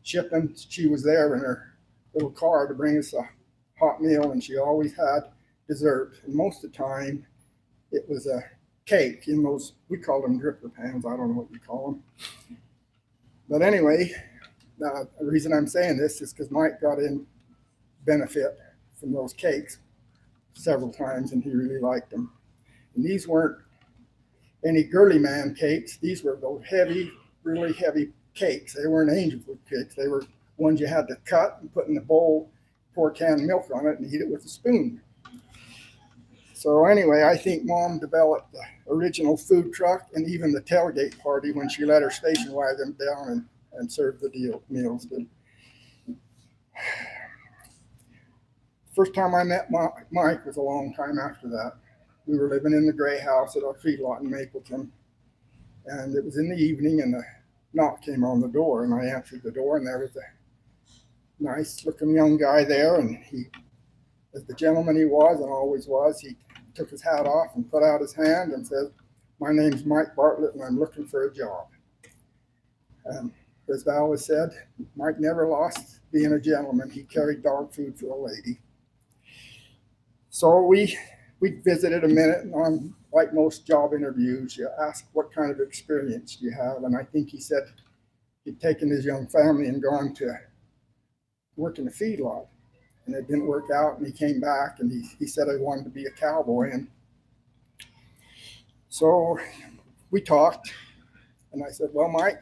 shipping, she was there in her little car to bring us a hot meal, and she always had dessert. And most of the time, it was a cake in those, we called them dripper pans. I don't know what you call them. But anyway, the reason I'm saying this is because Mike got in benefit from those cakes several times, and he really liked them. And these weren't any girly man cakes. These were those heavy, really heavy cakes. They weren't angel food cakes. They were ones you had to cut and put in a bowl, pour canned milk on it, and eat it with a spoon. So anyway, I think Mom developed the original food truck and even the tailgate party when she let her station wagon down and served the meals. First time I met Mike was a long time after that. We were living in the gray house at our feedlot in Mapleton. And it was in the evening, and a knock came on the door, and I answered the door, and there was a nice looking young guy there. And he, as the gentleman he was and always was, he took his hat off and put out his hand and said, my name's Mike Bartlett, and I'm looking for a job. As Val has said, Mike never lost being a gentleman. He carried dog food for a lady. So we visited a minute, and like most job interviews, you ask what kind of experience do you have, and I think he said he'd taken his young family and gone to work in a feedlot, and it didn't work out, and he came back, and he said he wanted to be a cowboy. And so we talked, and I said, well, Mike,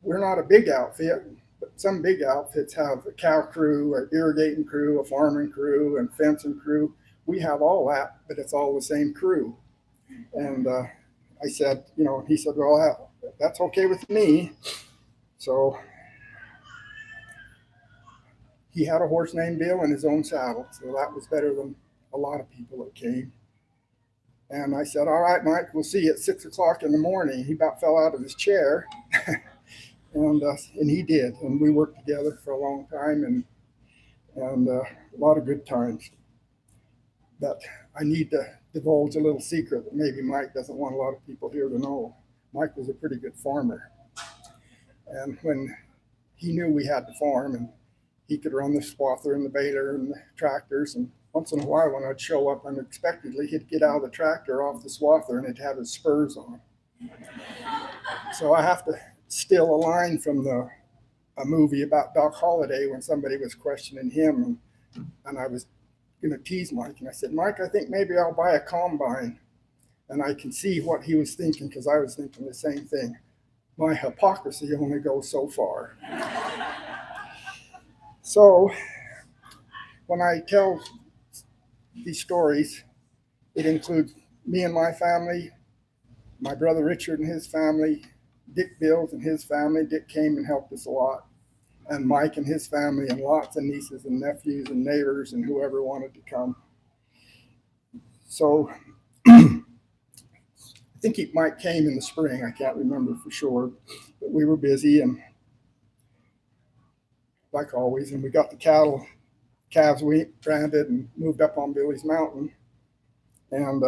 we're not a big outfit, but some big outfits have a cow crew, an irrigating crew, a farming crew, and fencing crew. We have all that, but it's all the same crew. And I said, he said, well, that's okay with me. So he had a horse named Bill in his own saddle, so that was better than a lot of people that came. And I said, all right, Mike, we'll see you at 6 o'clock in the morning. He about fell out of his chair. And he did. And we worked together for a long time, and a lot of good times. But I need to divulge a little secret that maybe Mike doesn't want a lot of people here to know. Mike was a pretty good farmer. And when he knew we had to farm, and he could run the swather and the baler and the tractors, and once in a while when I'd show up unexpectedly, he'd get out of the tractor off the swather and he'd have his spurs on. So I have to steal a line from a movie about Doc Holliday when somebody was questioning him, and I was going to tease Mike, and I said, Mike, I think maybe I'll buy a combine. And I can see what he was thinking, because I was thinking the same thing. My hypocrisy only goes so far. So when I tell these stories, it includes me and my family, my brother Richard and his family, Dick Bills and his family. Dick came and helped us a lot. And Mike and his family, and lots of nieces and nephews and neighbors and whoever wanted to come. So I think Mike came in the spring. I can't remember for sure, but we were busy, and like always, and we got the calves we branded and moved up on Billy's Mountain. And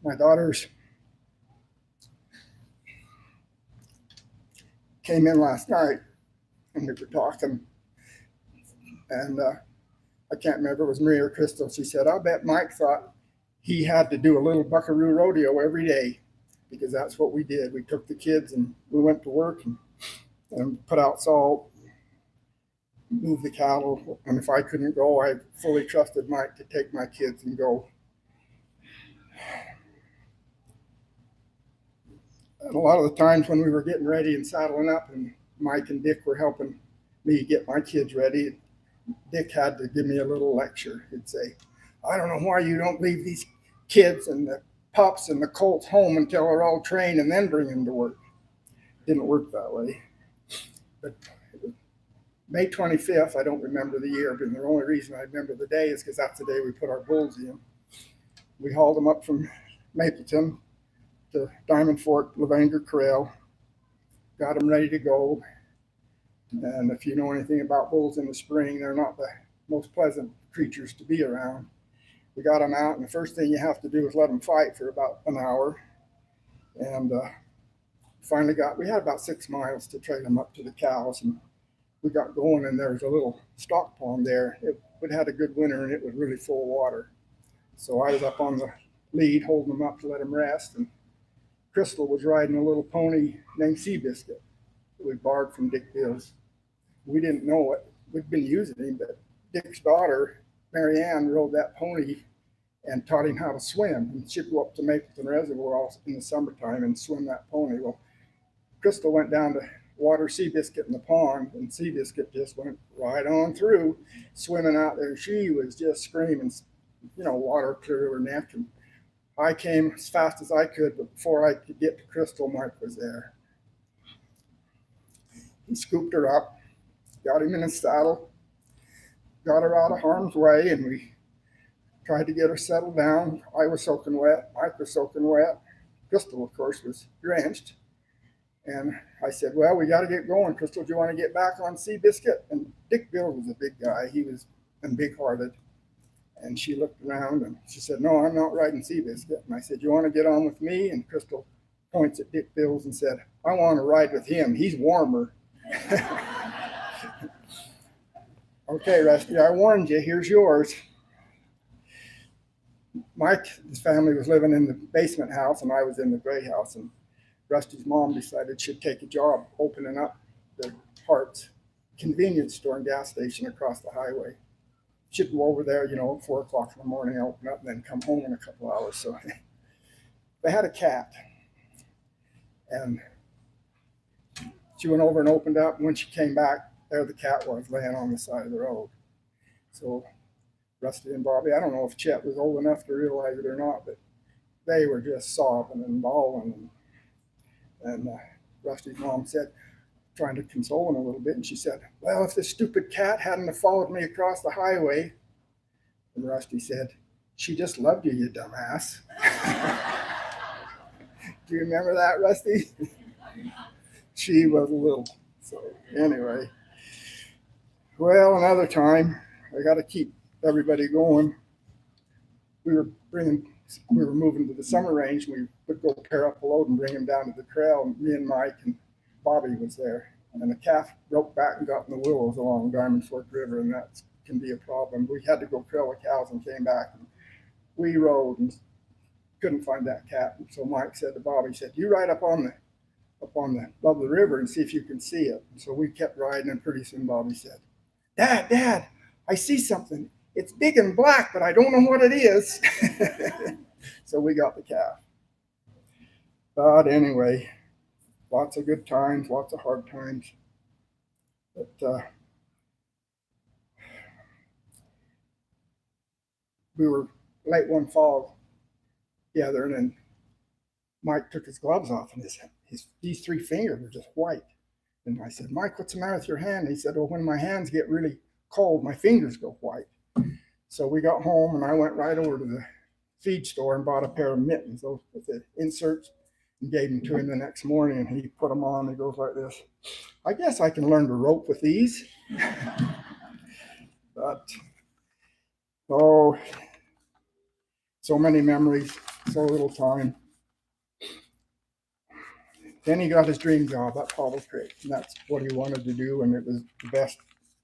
my daughters came in last night, and we were talking, and I can't remember, it was Maria or Crystal. She said, "I'll bet Mike thought he had to do a little buckaroo rodeo every day," because that's what we did. We took the kids and we went to work and put out salt, move the cattle. And if I couldn't go, I fully trusted Mike to take my kids and go. And a lot of the times when we were getting ready and saddling up and Mike and Dick were helping me get my kids ready, Dick had to give me a little lecture. He'd say, "I don't know why you don't leave these kids and the pups and the colts home until they're all trained and then bring them to work." Didn't work that way. But May 25th, I don't remember the year, but the only reason I remember the day is because that's the day we put our bulls in. We hauled them up from Mapleton to Diamond Fork, Levanger Corral, got them ready to go. And if you know anything about bulls in the spring, they're not the most pleasant creatures to be around. We got them out, and the first thing you have to do is let them fight for about an hour. And finally we had about 6 miles to trail them up to the cows, and we got going, and there was a little stock pond there. It had a good winter, and it was really full of water. So I was up on the lead holding them up to let them rest, and Crystal was riding a little pony named Seabiscuit that we borrowed from Dick Bill's. We didn't know it. We'd been using him, but Dick's daughter, Mary Ann, rode that pony and taught him how to swim. And she'd go up to Mapleton Reservoir all in the summertime and swim that pony. Well, Crystal went down to water Seabiscuit in the pond, and Seabiscuit just went right on through, swimming out there. She was just screaming, water clear to her neck. And I came as fast as I could, but before I could get to Crystal, Mike was there. He scooped her up, got him in his saddle, got her out of harm's way, and we tried to get her settled down. I was soaking wet. Mike was soaking wet. Crystal, of course, was drenched. And I said, "Well, we got to get going. Crystal, do you want to get back on Seabiscuit?" And Dick Bill was a big guy. He was big-hearted. And she looked around and she said, "No, I'm not riding Seabiscuit." And I said, "You want to get on with me?" And Crystal points at Dick Bills and said, "I want to ride with him. He's warmer." "Okay, Rusty, I warned you. Here's yours." His family was living in the basement house, and I was in the gray house. And Rusty's mom decided she'd take a job opening up the Hart's convenience store and gas station across the highway. She'd go over there, 4 o'clock in the morning, open up, and then come home in a couple hours. So they had a cat. And she went over and opened up, and when she came back, there the cat was laying on the side of the road. So Rusty and Bobby, I don't know if Chet was old enough to realize it or not, but they were just sobbing and bawling. And Rusty's mom said, trying to console him a little bit, and she said, "Well, if this stupid cat hadn't have followed me across the highway." And Rusty said, "She just loved you, you dumbass." Do you remember that, Rusty? She was little. So anyway, well, another time, I got to keep everybody going. We were moving to the summer range, and we would go pair up a load and bring him down to the trail. And me and Mike and Bobby was there, and the calf broke back and got in the willows along Diamond Fork River, and that can be a problem. We had to go trail the cows and came back, and we rode and couldn't find that calf. And so Mike said to Bobby, he said, "You ride up on the above the river and see if you can see it." And so we kept riding, and pretty soon Bobby said, Dad, I see something. It's big and black, but I don't know what it is." So we got the calf. But anyway, lots of good times, lots of hard times. But we were late one fall gathering, and Mike took his gloves off, and these 3 fingers were just white. And I said, "Mike, what's the matter with your hand?" And he said, "Well, when my hands get really cold, my fingers go white." So we got home, and I went right over to the feed store and bought a pair of mittens, those with the inserts, and gave them to him the next morning. And he put them on, and he goes like this, "I guess I can learn to rope with these." But, so many memories, so little time. Then he got his dream job at Hobble Creek, and that's what he wanted to do, and it was the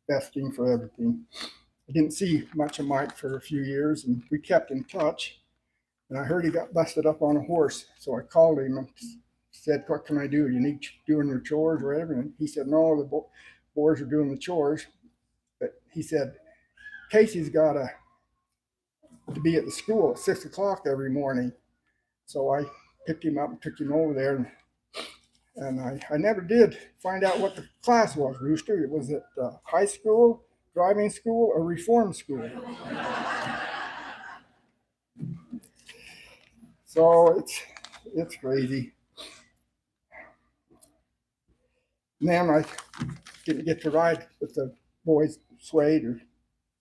best thing for everything. I didn't see much of Mike for a few years, and we kept in touch. And I heard he got busted up on a horse, so I called him and said, "What can I do? You need doing your chores or whatever?" And he said, "No, the boys are doing the chores." But he said, "Casey's got to be at the school at 6 o'clock every morning." So I picked him up and took him over there, and I never did find out what the class was, Rooster. It was at high school, driving school, or reform school. So it's crazy. And then I didn't get to ride with the boys, Swade or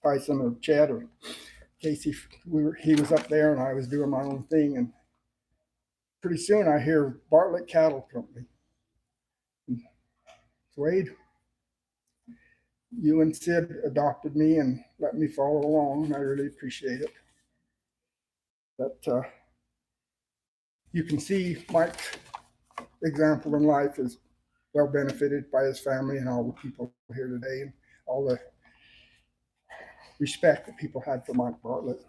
Tyson or Chad or Casey. He was up there and I was doing my own thing. And pretty soon I hear Bartlett Cattle Company. And Swade, you and Sid adopted me and let me follow along, and I really appreciate it. But you can see Mike's example in life is well benefited by his family and all the people here today, and all the respect that people had for Mike Bartlett.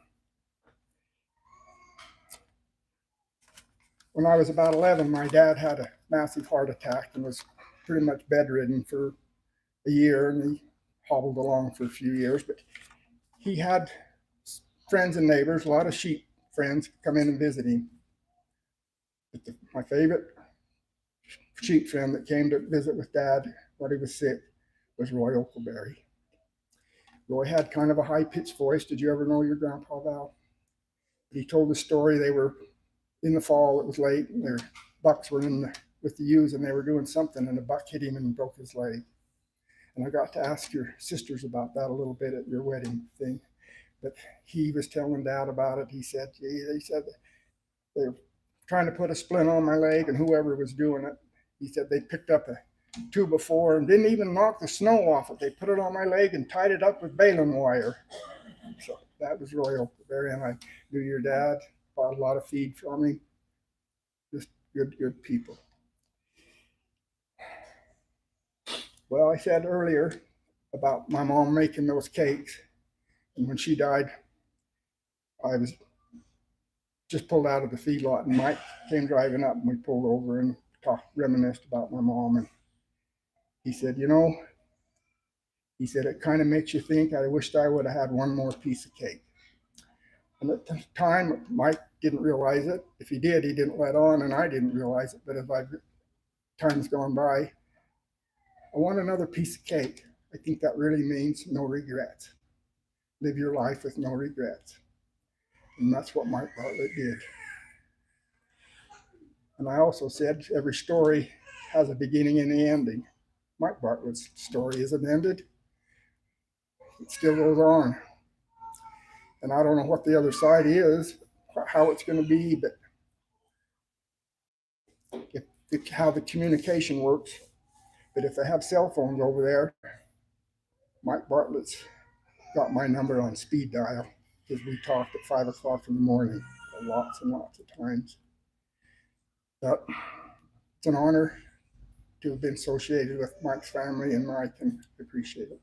When I was about 11, my dad had a massive heart attack and was pretty much bedridden for a year, and he hobbled along for a few years. But he had friends and neighbors, a lot of sheep friends, come in and visit him. But my favorite sheep friend that came to visit with Dad when he was sick was Roy Oakleberry. Roy had kind of a high-pitched voice. Did you ever know your grandpa, Val? He told the story. They were in the fall, it was late, and their bucks were with the ewes, and they were doing something, and the buck hit him and broke his leg. And I got to ask your sisters about that a little bit at your wedding thing. But he was telling Dad about it. He said, they said they were trying to put a splint on my leg, and whoever was doing it, he said they picked up a 2x4 and didn't even knock the snow off it. They put it on my leg and tied it up with baling wire. So that was Roy Oakleberry, and I knew your dad, bought a lot of feed for me. Just good people. Well, I said earlier about my mom making those cakes, and when she died, I was just pulled out of the feedlot, and Mike came driving up, and we pulled over and reminisced about my mom. And he said, he said, it kind of makes you think, I wished I would have had one more piece of cake. And at the time, Mike didn't realize it. If he did, he didn't let on, and I didn't realize it. But as time's gone by, I want another piece of cake. I think that really means no regrets. Live your life with no regrets. And that's what Mike Bartlett did. And I also said every story has a beginning and an ending. Mike Bartlett's story isn't ended. It still goes on. And I don't know what the other side is, how it's going to be, but how the communication works. But if they have cell phones over there, Mike Bartlett's got my number on speed dial, because we talked at 5 o'clock in the morning lots and lots of times. But it's an honor to have been associated with Mike's family, and I can appreciate it.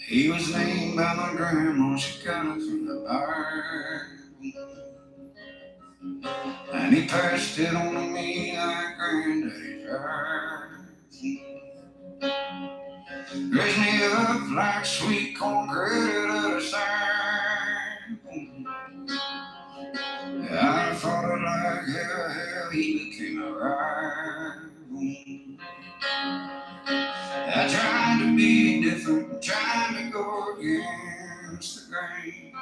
He was named by my grandma, she got it from the Bible. And he passed it on to me like granddaddy's right. Raised me up like sweet corn credit at a sign. I fought it like hell, he became a rival. I tried to be different, trying to go against the grain.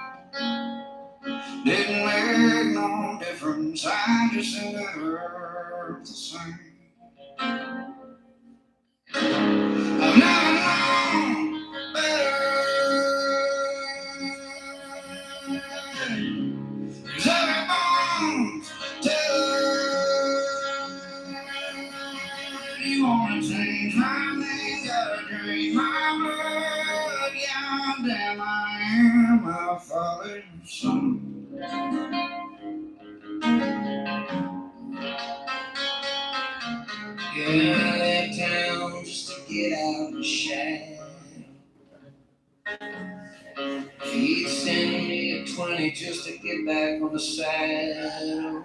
Didn't make no difference, I just ended up the same. I've never known better. 'Cause every bone's telling. You wanna change my name, gotta drink my blood. Yeah, damn, I am my father's son. Yeah, I left town just to get out the shadow. He'd send me a 20 just to get back on the saddle.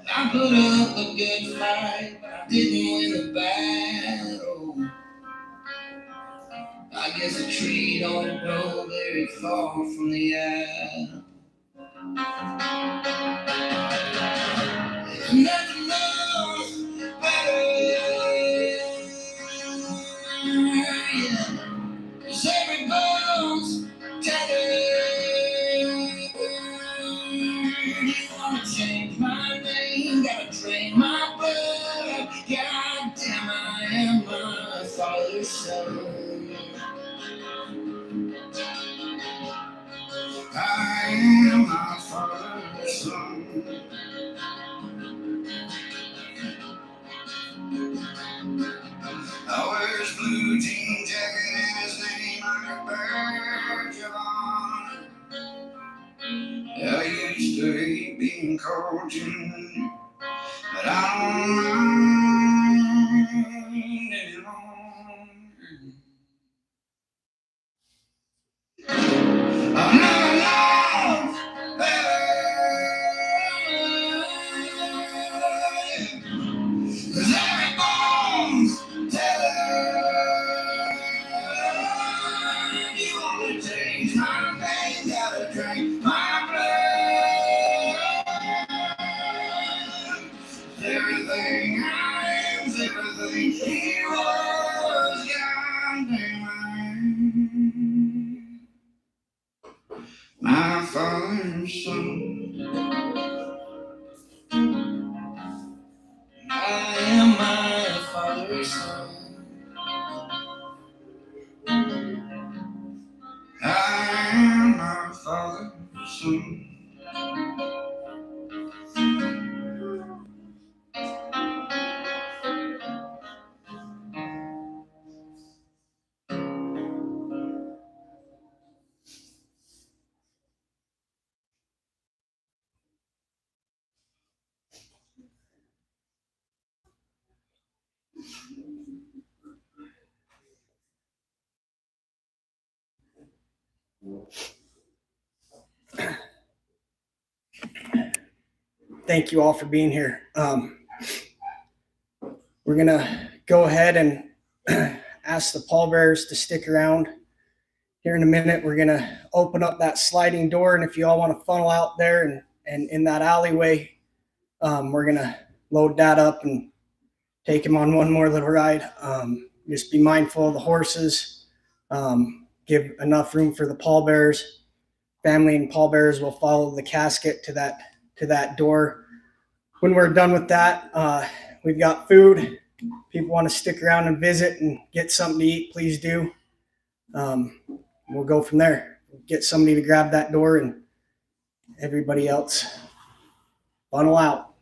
I put up a good fight, but I didn't win the battle. I guess a tree don't grow very far from the apple. Nothing knows better. Yeah. 'Cause every bone's tattered. You wanna change my name, gotta drain my blood. God damn, I am my father's son. I am my father's son. I wear his blue jean jacket and his name like a badge of honor. I used to hate being called Junior, but I don't mind any longer. I've never known better. 'Cause every bone's telling. You wanna change my name, gotta drink my blood. Everything I am, everything he was, goddamn I am my father's son. I am my father's son. I am my father's son. Thank you all for being here. We're going to go ahead and ask the pallbearers to stick around. Here in a minute, we're going to open up that sliding door, and if you all want to funnel out there and in that alleyway, we're going to load that up and take him on one more little ride. Just be mindful of the horses. Give enough room for the pallbearers. Family and pallbearers will follow the casket to that door. When we're done with that, we've got food. People want to stick around and visit and get something to eat, please do. We'll go from there. Get somebody to grab that door, and everybody else funnel out.